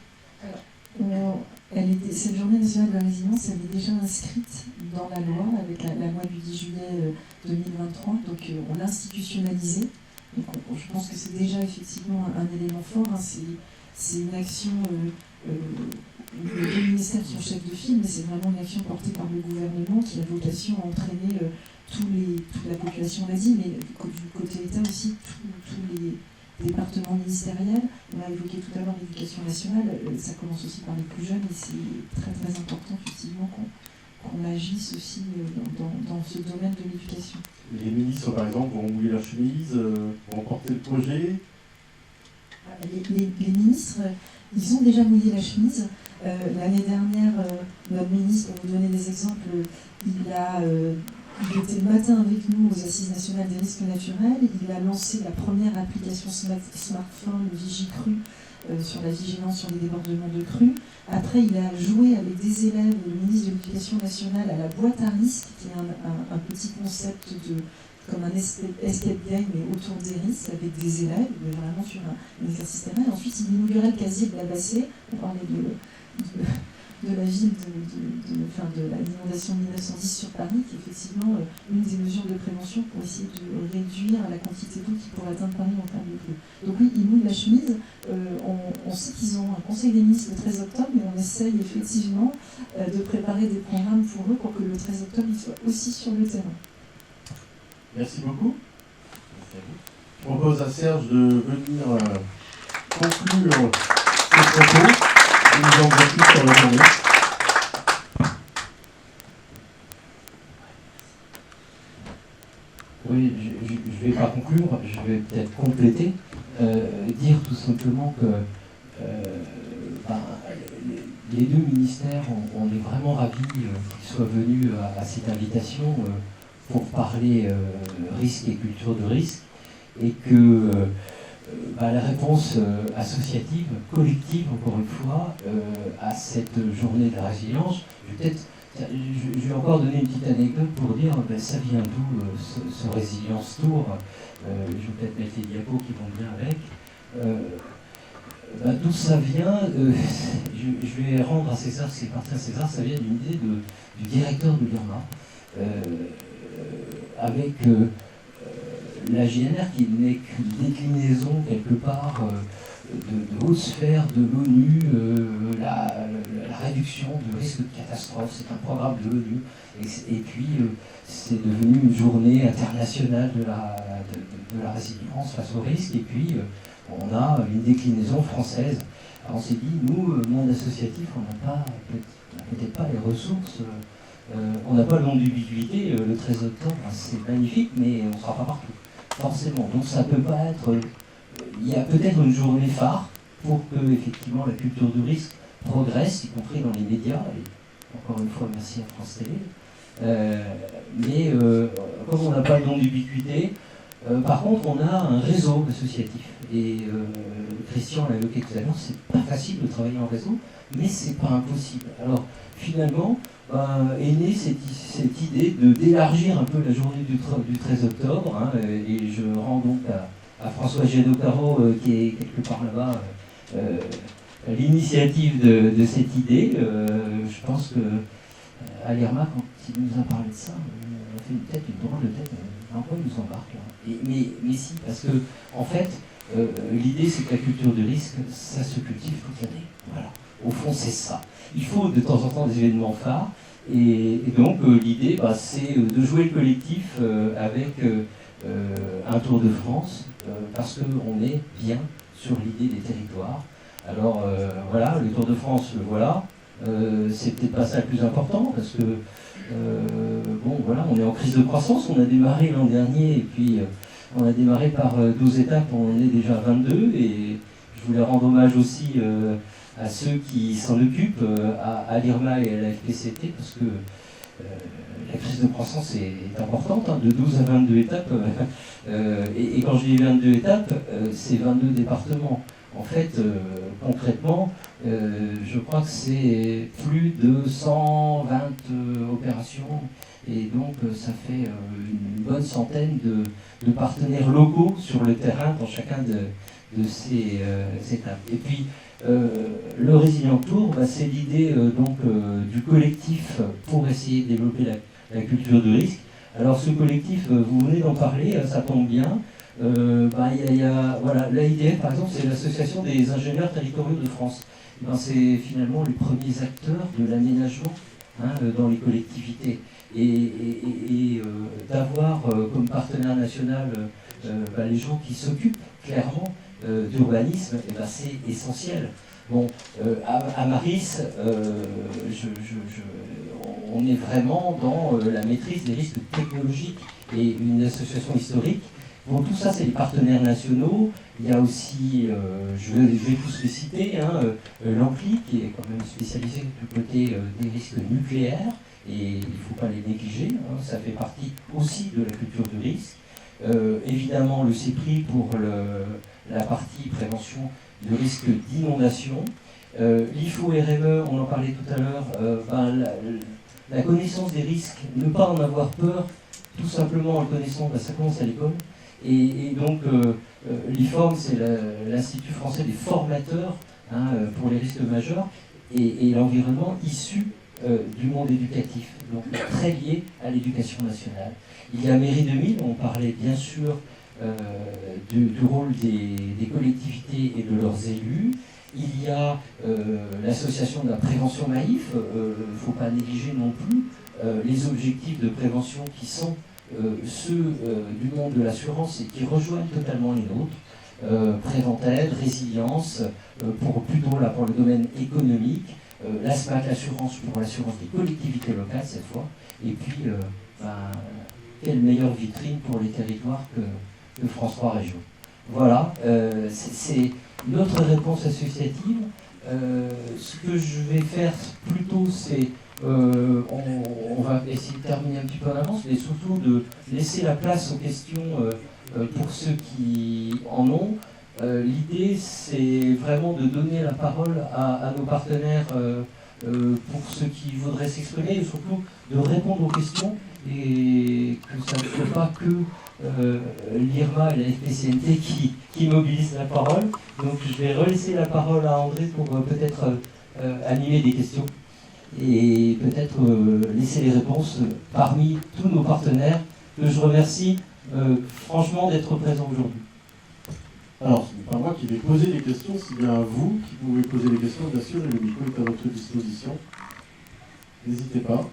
Cette journée nationale de la résilience, elle est déjà inscrite dans la loi, avec la loi du 10 juillet 2023, donc on l'a institutionnalisée. Donc je pense que c'est déjà effectivement un élément fort, hein. C'est une action, les deux ministères sont chefs de file, mais c'est vraiment une action portée par le gouvernement qui a vocation à entraîner toute la population, on l'a dit, mais du côté État aussi, tous les départements ministériels. On a évoqué tout à l'heure l'éducation nationale, ça commence aussi par les plus jeunes, et c'est très très important effectivement qu'on agisse aussi dans ce domaine de l'éducation. Les ministres, par exemple, vont mouiller la chemise, vont porter le projet. Les ministres, ils ont déjà mouillé la chemise. L'année dernière, notre ministre, pour vous donner des exemples, il était le matin avec nous aux Assises nationales des risques naturels. Il a lancé la première application smartphone, le VigiCru, sur la vigilance sur les débordements de crues. Après, il a joué avec des élèves, le ministre de l'Éducation nationale, à la boîte à risques, qui est un petit concept comme un escape game, mais autour des risques, avec des élèves, mais vraiment sur un exercice terrain. Et ensuite, il inaugurait le casier de la Bassée. On parlait de la ville, de l'inondation de 1910 sur Paris, qui est effectivement une des mesures de prévention pour essayer de réduire la quantité d'eau qui pourrait atteindre Paris en termes de pluie. Donc oui, ils mouillent la chemise. On sait qu'ils ont un conseil des ministres le 13 octobre, mais on essaye effectivement de préparer des programmes pour eux pour que le 13 octobre, ils soient aussi sur le terrain. Merci beaucoup. Merci à vous. Je propose à Serge de venir conclure ce propos et nous en dire plus sur la journée. Oui, je ne vais pas conclure, je vais peut-être compléter, dire tout simplement que les deux ministères, on est vraiment ravis qu'ils soient venus à cette invitation pour parler risque et culture de risque, et que la réponse associative, collective, encore une fois, à cette journée de la résilience, je vais encore donner une petite anecdote pour dire ça vient d'où ce Résilience Tour. Je vais peut-être mettre les diapos qui vont bien avec. D'où ça vient, je vais rendre à César ce qui appartient à César, ça vient d'une idée du directeur de l'IRMA, avec la GNR qui n'est qu'une déclinaison quelque part de haute sphère de l'ONU, la réduction du risque de catastrophe, c'est un programme de l'ONU, et puis c'est devenu une journée internationale de la résilience face au risque, et puis on a une déclinaison française. Alors on s'est dit, nous, monde associatif, on n'a peut-être pas les ressources, on n'a pas le nom d'ubiquité, le 13 octobre, c'est magnifique, mais on ne sera pas partout, forcément. Donc ça ne peut pas être... Il y a peut-être une journée phare pour que, effectivement, la culture du risque progresse, y compris dans les médias, et encore une fois, merci à France Télé. Mais comme on n'a pas le nom d'ubiquité, par contre, on a un réseau associatif. Et Christian l'a évoqué tout à l'heure, c'est pas facile de travailler en réseau, mais c'est pas impossible. Alors, finalement, est née cette idée d'élargir un peu la journée du 13 octobre, hein, et je rends donc à François Gédocaro, qui est quelque part là-bas, l'initiative de cette idée. Je pense que à l'IRMA, quand il nous a parlé de ça, on a fait une drôle de tête. Pourquoi il nous embarque là mais si, parce que en fait, l'idée c'est que la culture du risque, ça se cultive toute l'année. Voilà. Au fond, c'est ça. Il faut de temps en temps des événements phares, et donc l'idée, c'est de jouer le collectif avec un Tour de France, parce qu'on est bien sur l'idée des territoires. Alors voilà, le Tour de France, voilà, c'est peut-être pas ça le plus important, parce que voilà, on est en crise de croissance, on a démarré l'an dernier, et puis on a démarré par 12 étapes, on en est déjà à 22, et je voulais rendre hommage aussi à ceux qui s'en occupent, à l'IRMA et à la FPCT, parce que la crise de croissance est importante, hein, de 12 à 22 étapes, et quand je dis 22 étapes, c'est 22 départements. En fait, concrètement, je crois que c'est plus de 120 opérations, et donc ça fait une bonne centaine de partenaires locaux sur le terrain dans chacun de ces étapes. Et puis, le Résilient Tour, c'est l'idée du collectif pour essayer de développer la culture de risque. Alors ce collectif, vous venez d'en parler, ça tombe bien. Voilà, l'AIDF, par exemple, c'est l'association des ingénieurs territoriaux de France. C'est finalement les premiers acteurs de l'aménagement dans les collectivités. Et d'avoir comme partenaire national les gens qui s'occupent clairement d'urbanisme, c'est essentiel. Bon, à Maris, on est vraiment dans la maîtrise des risques technologiques, et une association historique Bon, tout ça, c'est les partenaires nationaux. Il y a aussi, je vais tous les citer, l'ANCLI, qui est quand même spécialisé du côté des risques nucléaires, et il ne faut pas les négliger, ça fait partie aussi de la culture du risque. Évidemment, le CEPRI pour la partie prévention de risques d'inondation. L'IFO-RME, on en parlait tout à l'heure, la connaissance des risques, ne pas en avoir peur, tout simplement en le connaissant, ça commence à l'école. Et donc, l'IFORM, c'est l'Institut français des formateurs pour les risques majeurs, et l'environnement issu du monde éducatif, donc très lié à l'éducation nationale. Il y a Mairie 2000, on parlait bien sûr du rôle des collectivités et de leurs élus. Il y a l'association de la prévention Maïf, il ne faut pas négliger non plus les objectifs de prévention qui sont ceux du monde de l'assurance et qui rejoignent totalement les nôtres. Préventaide, résilience, plutôt là pour le domaine économique, l'ASMAC, l'assurance pour l'assurance des collectivités locales cette fois, et puis quelle meilleure vitrine pour les territoires que France 3 Régions. Voilà, c'est notre réponse associative. Ce que je vais faire plutôt, c'est on va essayer de terminer un petit peu en avance, mais surtout de laisser la place aux questions pour ceux qui en ont. L'idée, c'est vraiment de donner la parole à nos partenaires pour ceux qui voudraient s'exprimer, et surtout de répondre aux questions, et que ça ne soit pas que l'IRMA et la FPCNT qui mobilisent la parole. Donc je vais relaisser la parole à André pour peut-être animer des questions et peut-être laisser les réponses parmi tous nos partenaires, que je remercie franchement d'être présents aujourd'hui. Alors, ce n'est pas moi qui vais poser les questions, c'est bien vous qui pouvez poser les questions, bien sûr, et le micro est à votre disposition. N'hésitez pas.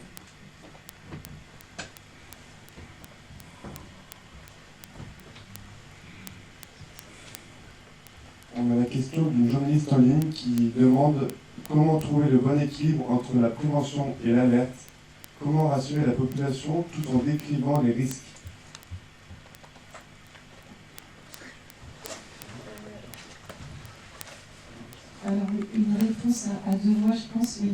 On a la question d'une journaliste en ligne qui demande comment trouver le bon équilibre entre la prévention et l'alerte, comment rassurer la population tout en décrivant les risques. Alors, une réponse à deux voix, je pense, oui.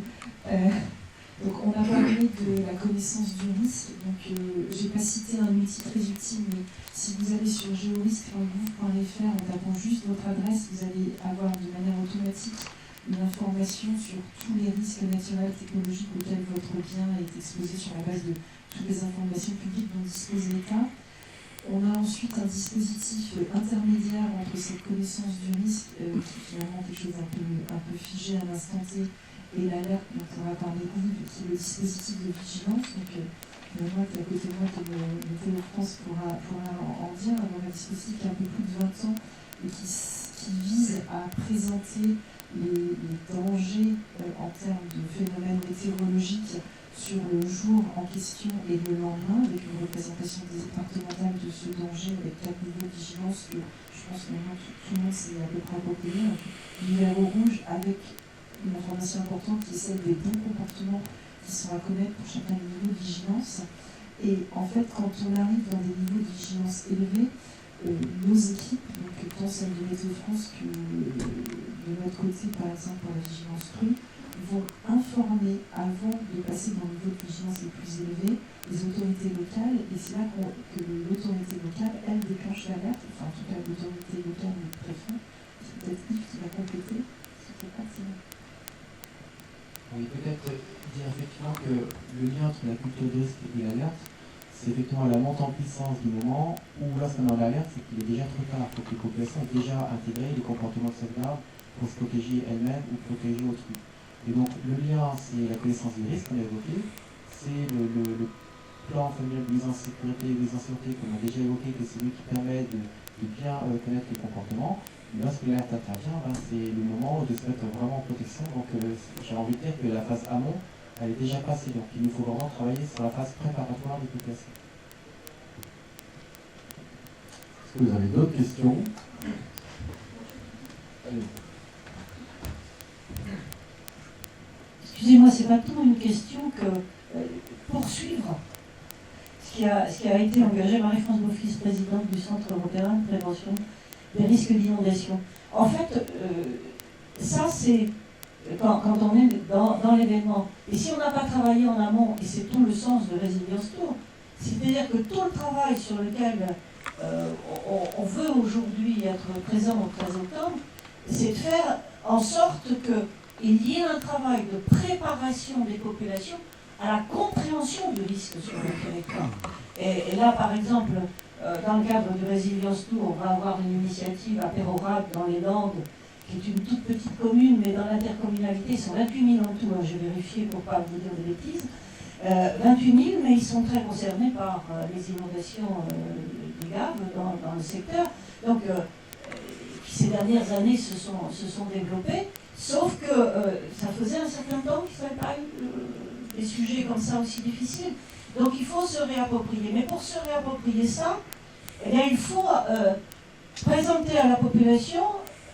Donc, on a parlé de la connaissance du risque. Donc, je n'ai pas cité un outil très utile, mais si vous allez sur georisque.gouv.fr en tapant juste votre adresse, vous allez avoir de manière automatique une information sur tous les risques naturels, technologiques auxquels votre bien est exposé sur la base de toutes les informations publiques dont dispose l'État. On a ensuite un dispositif intermédiaire entre cette connaissance du risque, qui est finalement quelque chose un peu figé à l'instant T, et l'alerte dont on va parler, qui est le dispositif de vigilance. Donc, moi qui est à côté de moi, qui est de Météo France, pourra en dire. On a un dispositif qui a un peu plus de 20 ans et qui vise à présenter les dangers en termes de phénomènes météorologiques sur le jour en question et le lendemain, avec une représentation départementale de ce danger avec 4 niveaux de vigilance que je pense que maintenant tout le monde s'est à peu près approprié. Numéro rouge avec une information importante qui est celle des bons comportements qui sont à connaître pour chacun des niveaux de vigilance. Et en fait, quand on arrive dans des niveaux de vigilance élevés, nos équipes, donc tant celles de Météo France que de notre côté, par exemple pour la vigilance crue, vont informer avant de passer dans le niveau de vigilance les plus élevés les autorités locales, et c'est là que l'autorité locale, elle, déclenche l'alerte, enfin en tout cas l'autorité locale, le préfet. C'est peut-être Yves qui va compléter, si c'est pertinent. Oui, peut-être dire effectivement que le lien entre la culture de risque et l'alerte, c'est effectivement la montée en puissance du moment où lorsqu'on est en alerte, c'est qu'il est déjà trop tard, pour que les populations aient déjà intégré les comportements de sauvegarde pour se protéger elles-mêmes ou protéger autrui. Et donc le lien, c'est la connaissance des risques qu'on a évoqué, c'est le plan familial de mise en sécurité et mise en sûreté qu'on a déjà évoqué, que c'est lui qui permet de bien connaître les comportements. Mais lorsque l'alerte intervient, c'est le moment de se mettre vraiment en protection. Donc j'ai envie de dire que la phase amont, elle est déjà passée. Donc il nous faut vraiment travailler sur la phase préparatoire des populations. Est-ce que vous avez d'autres questions? Allez. Excusez-moi, c'est pas tant une question que poursuivre. ce qui a été engagé. Marie-France Beaufils, présidente du Centre européen de prévention des risques d'inondation. En fait, ça c'est quand on est dans l'événement. Et si on n'a pas travaillé en amont, et c'est tout le sens de Résilience Tour, c'est-à-dire que tout le travail sur lequel on veut aujourd'hui être présent au 13 octobre, c'est de faire en sorte qu'il y ait un travail de préparation des populations à la compréhension du risque sur le territoire. Et là, par exemple, dans le cadre du Résilience Tour, on va avoir une initiative à Pérorac, dans les Landes, qui est une toute petite commune, mais dans l'intercommunalité, ils sont 28 000 en tout, hein, j'ai vérifié pour ne pas vous dire de bêtises. 28 000, mais ils sont très concernés par les inondations des Gaves dans le secteur. Donc, ces dernières années se sont développées, sauf que ça faisait un certain temps qu'il n'y avait pas eu des sujets comme ça aussi difficiles. Donc il faut se réapproprier. Mais pour se réapproprier ça, eh bien, il faut présenter à la population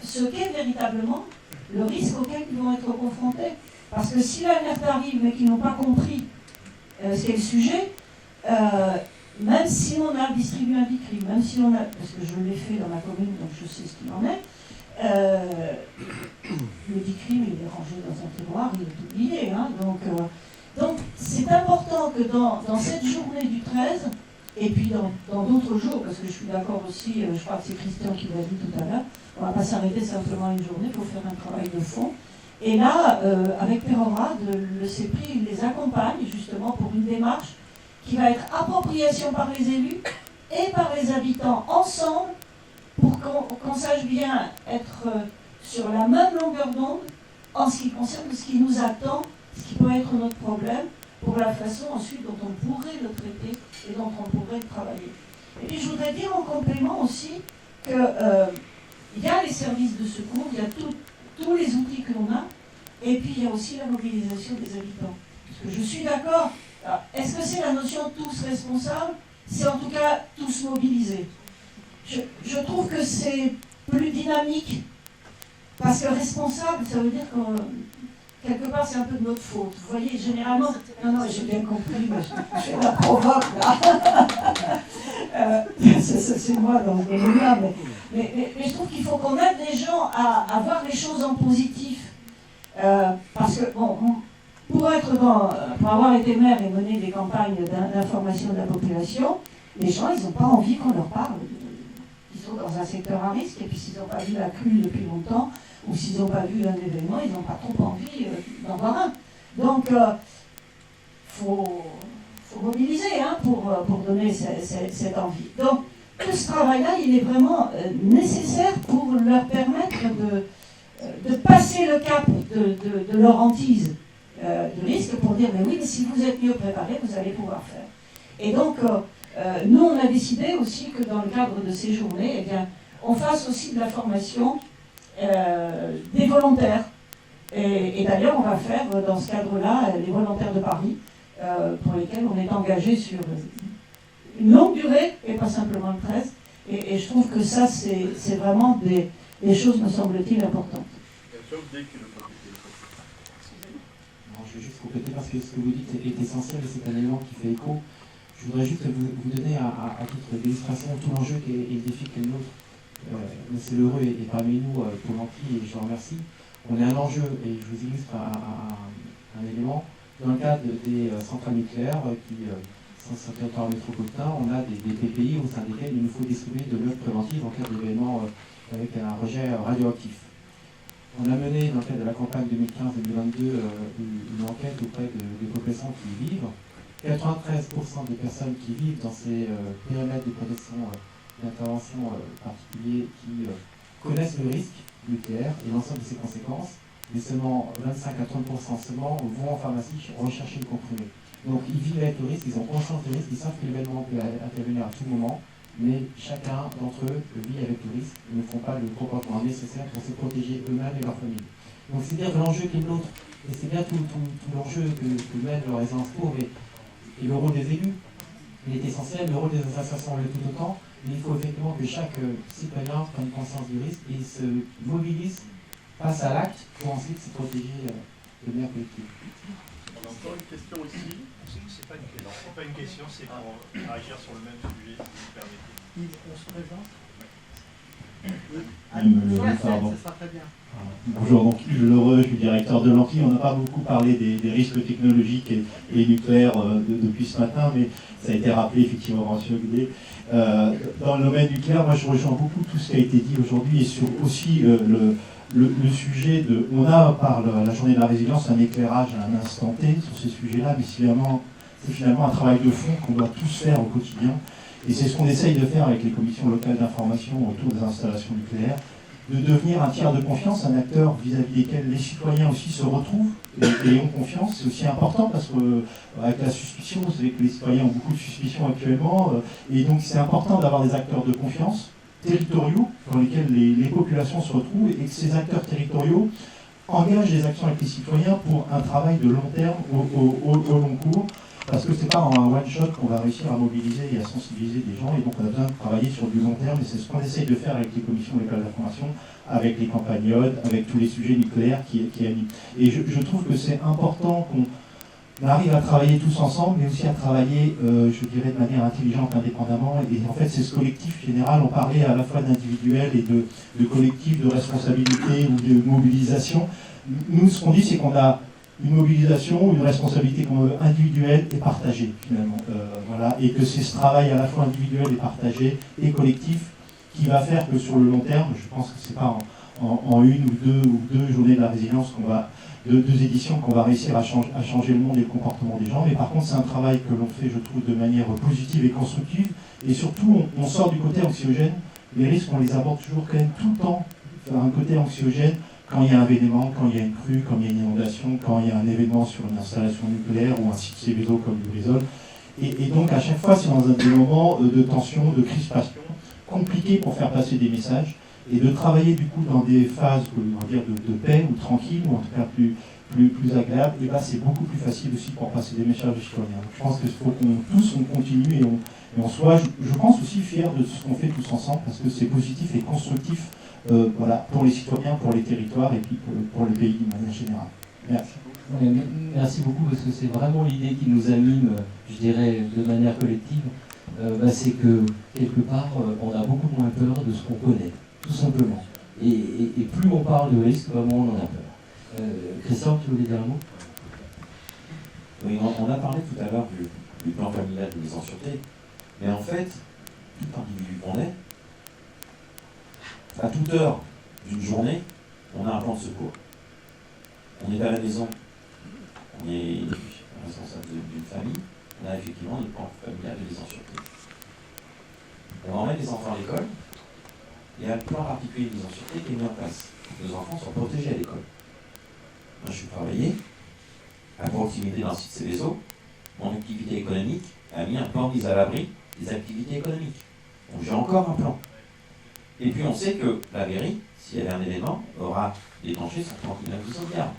ce qu'est véritablement le risque auquel ils vont être confrontés. Parce que si l'alerte arrive mais qu'ils n'ont pas compris ce qu'est le sujet, même si on a distribué un DICRI, même si on a, parce que je l'ai fait dans ma commune, donc je sais ce qu'il en est, le DICRI, il est rangé dans un tiroir, il est oublié. Hein, donc c'est important que dans cette journée du 13, et puis dans d'autres jours, parce que je suis d'accord aussi, je crois que c'est Christian qui l'a dit tout à l'heure, on ne va pas s'arrêter simplement une journée, il faut faire un travail de fond. Et là, avec Pérorac, le CEPRI, il les accompagne justement pour une démarche qui va être appropriation par les élus et par les habitants ensemble pour qu'on sache bien être sur la même longueur d'onde en ce qui concerne ce qui nous attend, ce qui peut être notre problème, pour la façon ensuite dont on pourrait le traiter et dont on pourrait travailler. Et puis je voudrais dire en complément aussi qu'il y a les services de secours, il y a tous les outils que l'on a, et puis il y a aussi la mobilisation des habitants. Parce que je suis d'accord, est-ce que c'est la notion de tous responsables? C'est en tout cas tous mobilisés. Je trouve que c'est plus dynamique, parce que responsable, ça veut dire que quelque part c'est un peu de notre faute. Vous voyez, généralement, non, j'ai bien compris, mais je la provoque là. C'est moi dans ce domaine-là, mais je trouve qu'il faut qu'on aide les gens à voir les choses en positif. Parce que, bon, pour avoir été maire et mener des campagnes d'information de la population, les gens, ils n'ont pas envie qu'on leur parle. Ils sont dans un secteur à risque, et puis s'ils n'ont pas vu la crue depuis longtemps, ou s'ils n'ont pas vu un événement, ils n'ont pas trop envie d'en voir un. Donc, faut mobiliser hein, pour donner cette envie. Donc, tout ce travail-là, il est vraiment nécessaire pour leur permettre de passer le cap de leur hantise de risque pour dire, mais oui, mais si vous êtes mieux préparé, vous allez pouvoir faire. Et donc, nous, on a décidé aussi que dans le cadre de ces journées, eh bien, on fasse aussi de la formation des volontaires. Et d'ailleurs, on va faire dans ce cadre-là les volontaires de Paris, pour lesquels on est engagé sur une longue durée, et pas simplement le 13. Et je trouve que ça, c'est vraiment des choses, me semble-t-il, importantes. Non, je vais juste compléter parce que ce que vous dites est essentiel et c'est un élément qui fait écho. Je voudrais juste vous donner à titre d'illustration tout l'enjeu et le défi qu'est le nôtre. Monsieur Lheureux est parmi nous pour l'Ampli et je vous remercie. On a un enjeu et je vous illustre un élément. Dans le cadre des centrales nucléaires qui sont sur le territoire métropolitain, on a des PPI au sein desquels il nous faut distribuer de l'œuvre préventive en cas d'événement avec un rejet radioactif. On a mené dans le cadre de la campagne 2015-2022 une enquête auprès des populations qui y vivent. 93% des personnes qui vivent dans ces périmètres de protection d'intervention particuliers qui connaissent le risque nucléaire et l'ensemble de ses conséquences, mais seulement 25 à 30% seulement vont en pharmacie rechercher le comprimé. Donc ils vivent avec le risque, ils ont conscience du risque, ils savent que l'événement peut intervenir à tout moment, mais chacun d'entre eux vit avec le risque et ne font pas le comportement nécessaire pour se protéger eux-mêmes et leur famille. Donc c'est bien que l'enjeu qui est le nôtre, et c'est bien tout l'enjeu que mène le Résilience Tour et le rôle des élus, il est essentiel, le rôle des associations l'est tout autant, mais il faut effectivement que chaque citoyen prenne conscience du risque et se mobilise, passe à l'acte pour ensuite se protéger de manière collective. On a encore une question ici. C'est pas une question, c'est pour réagir sur le même sujet, si vous me permettez. On se présente. Pardon. Ça sera très bien. Bonjour, donc Yves Lheureux, je suis directeur de l'Anki. On n'a pas beaucoup parlé des risques technologiques et nucléaires depuis ce matin, mais ça a été rappelé effectivement par M. Gudet. Dans le domaine nucléaire, moi je rejoins beaucoup tout ce qui a été dit aujourd'hui et sur aussi le sujet de... On a par la journée de la résilience un éclairage à un instant T sur ces sujets-là, mais c'est finalement un travail de fond qu'on doit tous faire au quotidien. Et c'est ce qu'on essaye de faire avec les commissions locales d'information autour des installations nucléaires, de devenir un tiers de confiance, un acteur vis-à-vis desquels les citoyens aussi se retrouvent et ont confiance. C'est aussi important parce qu'avec la suspicion, vous savez que les citoyens ont beaucoup de suspicions actuellement, et donc c'est important d'avoir des acteurs de confiance territoriaux dans lesquels les populations se retrouvent et que ces acteurs territoriaux engagent des actions avec les citoyens pour un travail de long terme au long cours. Parce que ce n'est pas en un one-shot qu'on va réussir à mobiliser et à sensibiliser des gens, et donc on a besoin de travailler sur du long terme, et c'est ce qu'on essaye de faire avec les commissions locales d'information, avec les campagnoles, avec tous les sujets nucléaires qui animent. Et je trouve que c'est important qu'on arrive à travailler tous ensemble, mais aussi à travailler, je dirais, de manière intelligente, indépendamment, et en fait c'est ce collectif général, on parlait à la fois d'individuel et de collectif, de responsabilité ou de mobilisation. Nous, ce qu'on dit, c'est qu'on a une mobilisation, une responsabilité individuelle et partagée, finalement. Voilà, et que c'est ce travail à la fois individuel et partagé et collectif qui va faire que sur le long terme, je pense que c'est pas en une ou deux journées de la résilience deux éditions qu'on va réussir à changer le monde et le comportement des gens, mais par contre c'est un travail que l'on fait, je trouve, de manière positive et constructive, et surtout on sort du côté anxiogène. Les risques, on les aborde toujours quand même tout le temps, un côté anxiogène, quand il y a un événement, quand il y a une crue, quand il y a une inondation, quand il y a un événement sur une installation nucléaire ou un site Seveso comme Lubrizol. Et donc à chaque fois, c'est dans des moments de tension, de crispation, compliqués pour faire passer des messages, et de travailler du coup dans des phases, on va dire, de paix ou tranquille, ou en tout cas plus agréable, et là c'est beaucoup plus facile aussi pour passer des messages aux citoyens. Donc, je pense qu'il faut qu'on continue et on soit, je pense, aussi fiers de ce qu'on fait tous ensemble, parce que c'est positif et constructif. Voilà, pour les citoyens, pour les territoires et puis pour le pays d'une manière générale. Merci. Merci beaucoup, parce que c'est vraiment l'idée qui nous anime, je dirais, de manière collective. C'est que, quelque part, on a beaucoup moins peur de ce qu'on connaît, tout simplement. Et plus on parle de risque, moins on en a peur. Christian, tu voulais dire un mot ? Oui, on a parlé tout à l'heure du plan familial de mise en sûreté, mais en fait, tout individu qu'on est, à toute heure d'une journée, on a un plan de secours. On est à la maison, on est responsable d'une famille, on a effectivement notre plan familial de mise en sûreté. On emmène les enfants à l'école, il y a un plan particulier de mise en sûreté qui est mis en place. Nos enfants sont protégés à l'école. Moi, je suis travaillé à proximité d'un site Seveso. Mon activité économique a mis un plan de mise à l'abri des activités économiques. Donc j'ai encore un plan. Et puis on sait que la mairie, s'il y avait un événement, aura déclenché son plan de sauvegarde.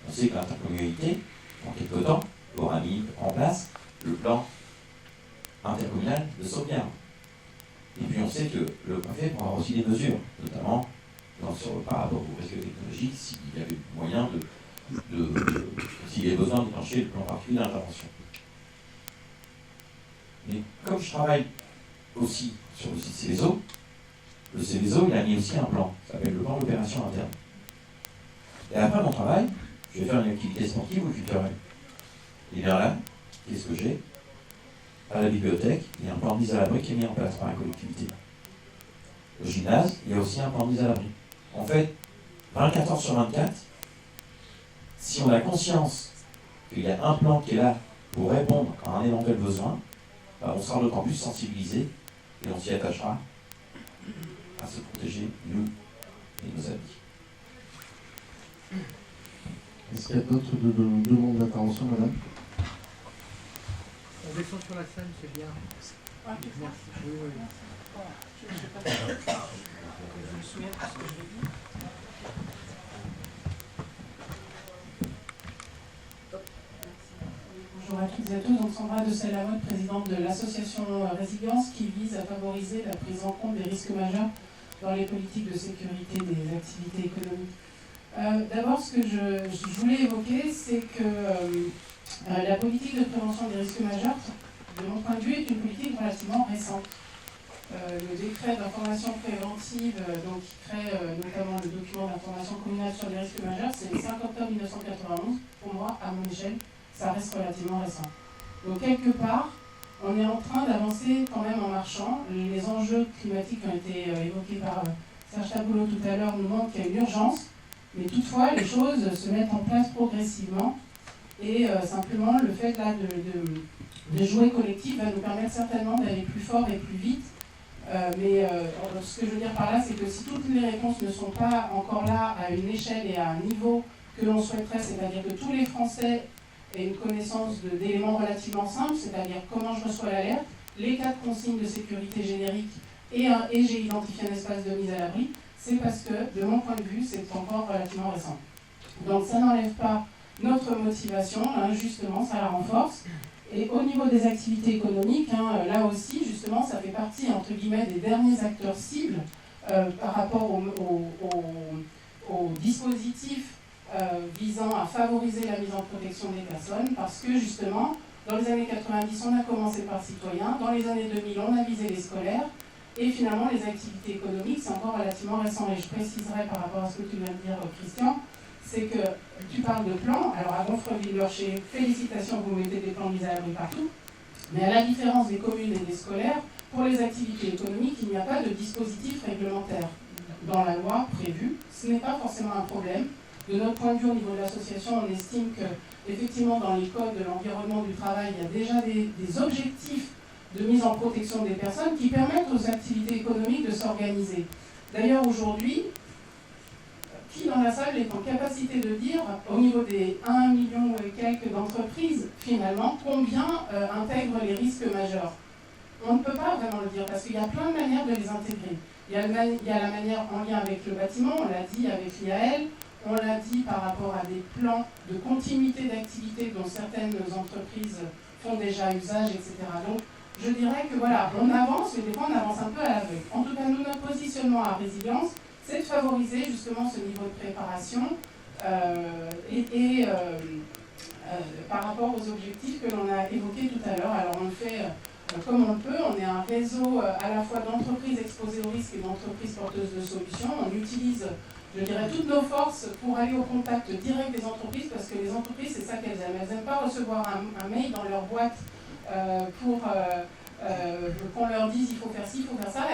On sait que l'intercommunalité, en quelque temps, aura mis en place le plan intercommunal de sauvegarde. Et puis on sait que le préfet prendra aussi des mesures, notamment par rapport aux risques technologiques, s'il y avait moyen s'il y avait besoin de déclencher le plan particulier d'intervention. Mais comme je travaille aussi sur le site Seveso, le Seveso, il a mis aussi un plan, ça s'appelle le plan d'opération interne. Et après mon travail, je vais faire une activité sportive ou culturelle. Et bien là, qu'est-ce que j'ai ? À la bibliothèque, il y a un plan de mise à l'abri qui est mis en place par la collectivité. Au gymnase, il y a aussi un plan de mise à l'abri. En fait, 24 heures sur 24, si on a conscience qu'il y a un plan qui est là pour répondre à un éventuel besoin, on sera d'autant plus sensibilisé et on s'y attachera à se protéger, nous et nos amis. Est-ce qu'il y a d'autres demandes d'intervention, madame ? On descend sur la scène, c'est bien. Merci. Oui, oui. Je me souviens de ce que je l'ai dit. Bonjour à toutes et à tous, donc Sandra de Salamotte, présidente de l'association Résilience, qui vise à favoriser la prise en compte des risques majeurs dans les politiques de sécurité des activités économiques. D'abord, ce que je voulais évoquer, c'est que la politique de prévention des risques majeurs, de mon point de vue, est une politique relativement récente. Le décret d'information préventive, donc, qui crée notamment le document d'information communale sur les risques majeurs, c'est le 5 octobre 1991. Pour moi, à mon échelle, ça reste relativement récent. Donc quelque part, on est en train d'avancer quand même en marchant. Les enjeux climatiques qui ont été évoqués par Serge Taboulot tout à l'heure nous montrent qu'il y a une urgence, mais toutefois les choses se mettent en place progressivement et simplement le fait là de jouer collectif va nous permettre certainement d'aller plus fort et plus vite. Mais ce que je veux dire par là, c'est que si toutes les réponses ne sont pas encore là à une échelle et à un niveau que l'on souhaiterait, c'est-à-dire que tous les Français aient une connaissance d'éléments relativement simples, c'est-à-dire comment je reçois l'alerte, les 4 consignes de sécurité génériques et j'ai identifié un espace de mise à l'abri, c'est parce que, de mon point de vue, c'est encore relativement récent. Donc ça n'enlève pas notre motivation, hein, justement, ça la renforce. Et au niveau des activités économiques, là aussi, justement, ça fait partie, entre guillemets, des derniers acteurs cibles par rapport au dispositif visant à favoriser la mise en protection des personnes, parce que, justement, dans les années 90, on a commencé par citoyens, dans les années 2000, on a visé les scolaires, et finalement, les activités économiques, c'est encore relativement récent. Et je préciserai par rapport à ce que tu viens de dire, Christian, c'est que tu parles de plans. Alors à Gonfreville-Lorcher, félicitations, vous mettez des plans mis à l'abri partout. Mais à la différence des communes et des scolaires, pour les activités économiques, il n'y a pas de dispositif réglementaire dans la loi prévu. Ce n'est pas forcément un problème. De notre point de vue, au niveau de l'association, on estime que, effectivement, dans les codes de l'environnement du travail, il y a déjà des objectifs de mise en protection des personnes qui permettent aux activités économiques de s'organiser. D'ailleurs, aujourd'hui, qui dans la salle est en capacité de dire, au niveau des 1 million et quelques d'entreprises, finalement, combien intègrent les risques majeurs? On ne peut pas vraiment le dire, parce qu'il y a plein de manières de les intégrer. Il y a la manière en lien avec le bâtiment, on l'a dit avec l'IAL, on l'a dit par rapport à des plans de continuité d'activité dont certaines entreprises font déjà usage, etc. Donc, je dirais que voilà, on avance, mais des fois on avance un peu à l'aveugle. En tout cas, nous, notre positionnement à Résilience, c'est de favoriser justement ce niveau de préparation par rapport aux objectifs que l'on a évoqués tout à l'heure. Alors on le fait comme on peut, on est un réseau à la fois d'entreprises exposées aux risques et d'entreprises porteuses de solutions. On utilise, je dirais, toutes nos forces pour aller au contact direct des entreprises, parce que les entreprises, c'est ça qu'elles aiment. Elles n'aiment pas recevoir un mail dans leur boîte pour qu'on leur dise il faut faire ci, il faut faire ça.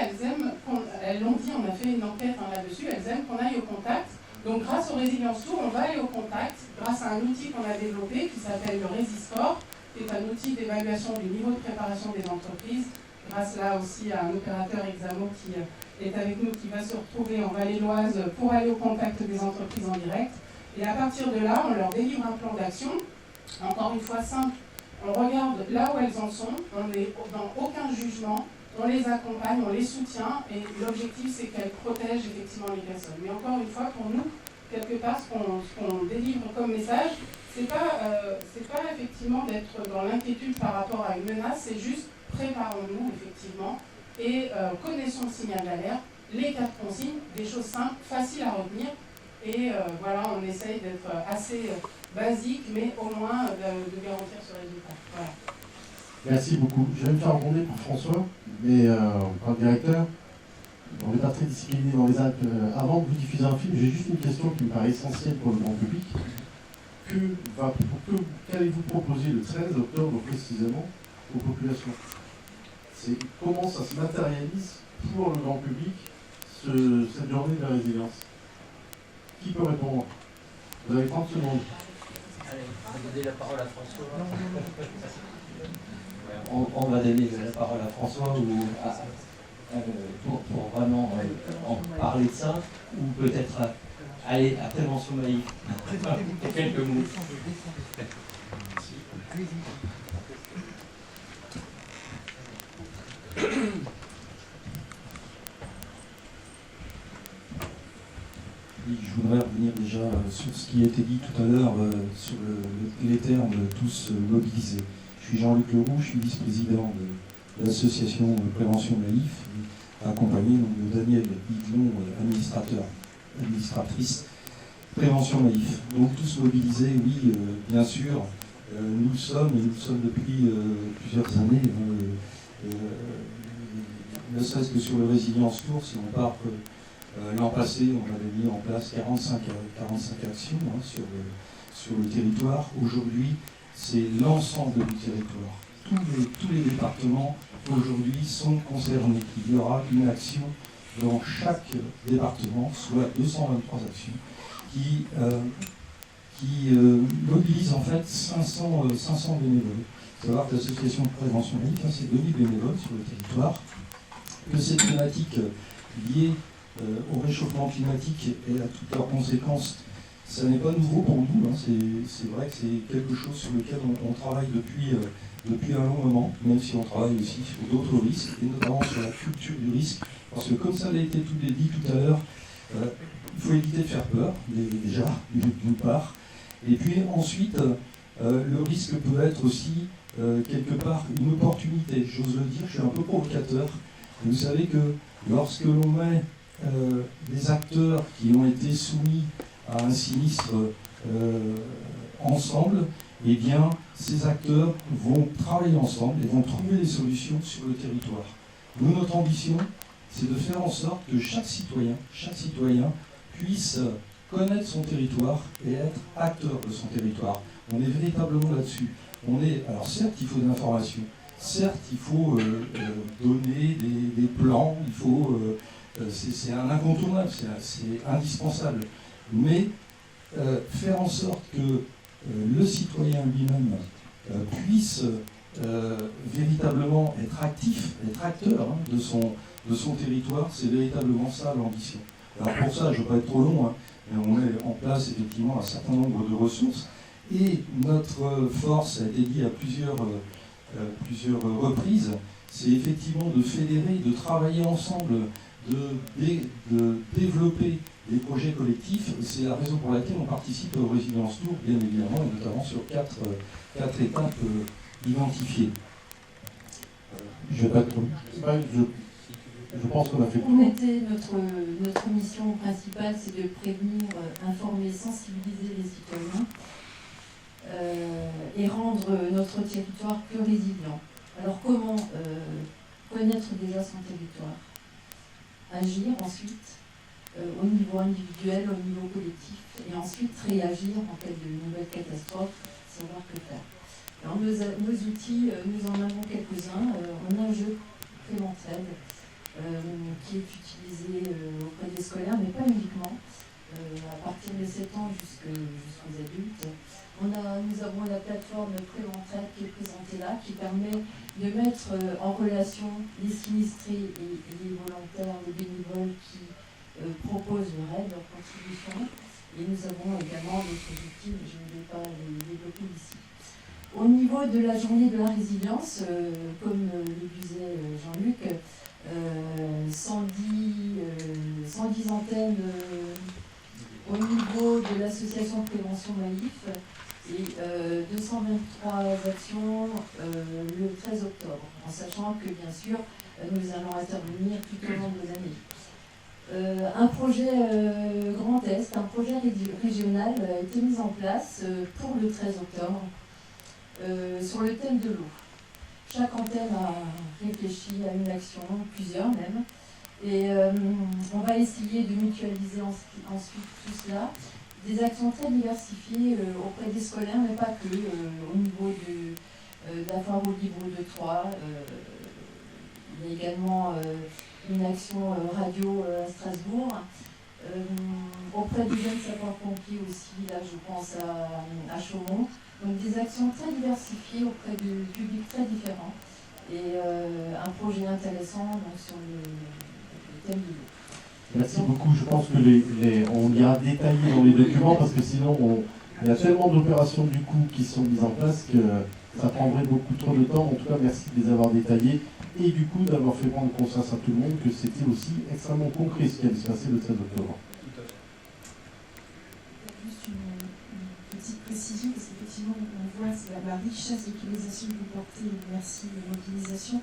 Elles l'ont dit, on a fait une enquête là-dessus, elles aiment qu'on aille au contact. Donc grâce au Résilience Tour, on va aller au contact grâce à un outil qu'on a développé qui s'appelle le Résiscore, qui est un outil d'évaluation du niveau de préparation des entreprises. Grâce là aussi à un opérateur Examo qui est avec nous, qui va se retrouver en Vallée-Loise pour aller au contact des entreprises en direct. Et à partir de là, on leur délivre un plan d'action, encore une fois simple. On regarde là où elles en sont, on n'est dans aucun jugement, on les accompagne, on les soutient, et l'objectif c'est qu'elles protègent effectivement les personnes. Mais encore une fois, pour nous, quelque part, ce qu'on délivre comme message, c'est pas effectivement d'être dans l'inquiétude par rapport à une menace, c'est juste préparons-nous effectivement et connaissons le signal d'alerte, les 4 consignes, des choses simples, faciles à retenir, et voilà, on essaye d'être assez basique, mais au moins de garantir ce résultat. Voilà. Merci beaucoup. Je vais me faire rebondir pour François, mais par le directeur. On n'est pas très discipliné dans les Alpes. Avant de vous diffuser un film, j'ai juste une question qui me paraît essentielle pour le grand public. Qu'allez-vous proposer le 13 octobre précisément aux populations? C'est comment ça se matérialise pour le grand public cette journée de la résilience? Qui peut répondre? Vous avez 30 secondes. Allez, on va donner la parole à François. On va donner la parole à François pour vraiment en parler de ça, ou peut-être aller à Prévention Maïf pour quelques mots. Oui, je voudrais revenir déjà sur ce qui a été dit tout à l'heure, sur les termes tous mobilisés. Je suis Jean-Luc Leroux, je suis vice-président de l'association Prévention Maïf, accompagné donc, de Daniel Hidlon, administratrice, prévention naïf. Donc tous mobilisés, oui, bien sûr. Nous le sommes depuis plusieurs années. Ne serait-ce que sur le Résilience Tour, si on part l'an passé, on avait mis en place 45 actions sur le territoire. Aujourd'hui, c'est l'ensemble du territoire. Tous les départements aujourd'hui sont concernés. Il y aura une action dans chaque département, soit 223 actions, qui mobilisent en fait 500 bénévoles. Il faut savoir que l'association de prévention naïf, c'est 2000 bénévoles sur le territoire, que cette thématique liée au réchauffement climatique et à toutes leurs conséquences, ça n'est pas nouveau pour nous. C'est vrai que c'est quelque chose sur lequel on travaille depuis un long moment, même si on travaille aussi sur d'autres risques, et notamment sur la culture du risque. Parce que comme ça a été dit tout à l'heure, il faut éviter de faire peur, déjà, d'une part. Et puis ensuite, le risque peut être aussi, quelque part, une opportunité. J'ose le dire, je suis un peu provocateur. Vous savez que lorsque l'on met des acteurs qui ont été soumis à un sinistre ensemble, eh bien, ces acteurs vont travailler ensemble et vont trouver des solutions sur le territoire. Nous, notre ambition, c'est de faire en sorte que chaque citoyen puisse connaître son territoire et être acteur de son territoire. On est véritablement là-dessus. Alors certes, il faut de l'information, certes, il faut donner des plans, c'est un incontournable, c'est indispensable. Mais faire en sorte que le citoyen lui-même puisse véritablement être actif, être acteur de son territoire, c'est véritablement ça l'ambition. Alors pour ça, je ne veux pas être trop long, mais on met en place effectivement un certain nombre de ressources. Et notre force a été dit à plusieurs reprises, c'est effectivement de fédérer, de travailler ensemble, de développer des projets collectifs. C'est la raison pour laquelle on participe au Résilience Tour, bien évidemment, et notamment sur quatre étapes identifiées. Je vais pas trop. Je pense qu'on a fait tout. Notre mission principale, c'est de prévenir, informer, sensibiliser les citoyens et rendre notre territoire plus résilient. Alors comment connaître déjà son territoire? Agir ensuite au niveau individuel, au niveau collectif, et ensuite réagir en cas de nouvelles catastrophes, savoir que faire. Alors nos outils, nous en avons quelques-uns. On a un jeu Préventraide qui est utilisé auprès des scolaires, mais pas uniquement, à partir de 7 ans jusqu'aux adultes. Nous avons la plateforme Préventraide qui est présentée là, qui permet de mettre en relation les sinistrés et les volontaires, les bénévoles qui proposent leur aide, leur contribution. Et nous avons également d'autres outils, mais je ne vais pas les développer ici. Au niveau de la journée de la résilience, comme le disait Jean-Luc, 110 antennes au niveau de l'association Prévention Naïf et 223 actions le 13 octobre, en sachant que bien sûr nous allons intervenir tout au long de l'année. Un projet Grand Est, un projet régional a été mis en place pour le 13 octobre sur le thème de l'eau. Chaque antenne a réfléchi à une action, plusieurs même, et on va essayer de mutualiser ensuite tout cela. Des actions très diversifiées auprès des scolaires, mais pas que, au niveau de la foire au livre de Troyes. Il y a également une action radio à Strasbourg. Auprès des jeunes sapeurs-pompiers aussi, là je pense à Chaumont. Donc des actions très diversifiées auprès de publics très différents. Et un projet intéressant donc, sur le thème de l'eau. Merci beaucoup. Je pense que on ira détailler dans les documents parce que sinon il y a tellement d'opérations du coup qui sont mises en place que ça prendrait beaucoup trop de temps. En tout cas, merci de les avoir détaillées et du coup d'avoir fait prendre conscience à tout le monde que c'était aussi extrêmement concret ce qui allait se passer le 13 octobre. Juste une petite précision, parce qu'effectivement, on voit la richesse d'utilisation que vous portez, merci de mobilisation.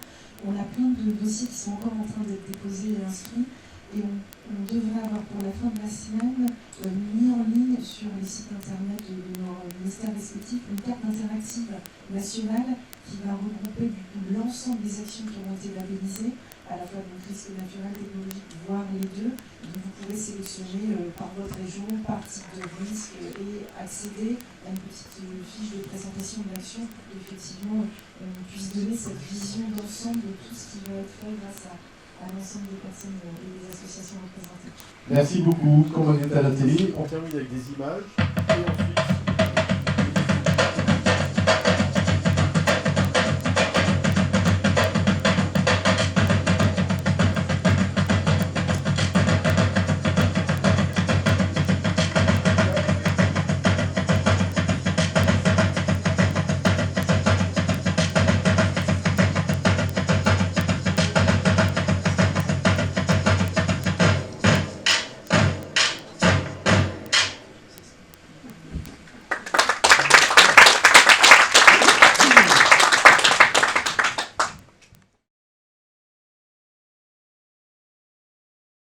On a plein de dossiers qui sont encore en train d'être déposés et instruits. Et on devrait avoir pour la fin de la semaine mis en ligne sur les sites internet de nos ministères respectifs une carte interactive nationale qui va regrouper du coup l'ensemble des actions qui auront été labellisées, à la fois donc risque naturel, technologique, voire les deux. Donc vous pourrez sélectionner par votre région, par type de risque et accéder à une petite fiche de présentation de l'action pour qu'effectivement on puisse donner cette vision d'ensemble de tout ce qui va être fait grâce à l'ensemble des personnes et des associations représentées. Merci beaucoup. Comme on est à la télé, on termine avec des images.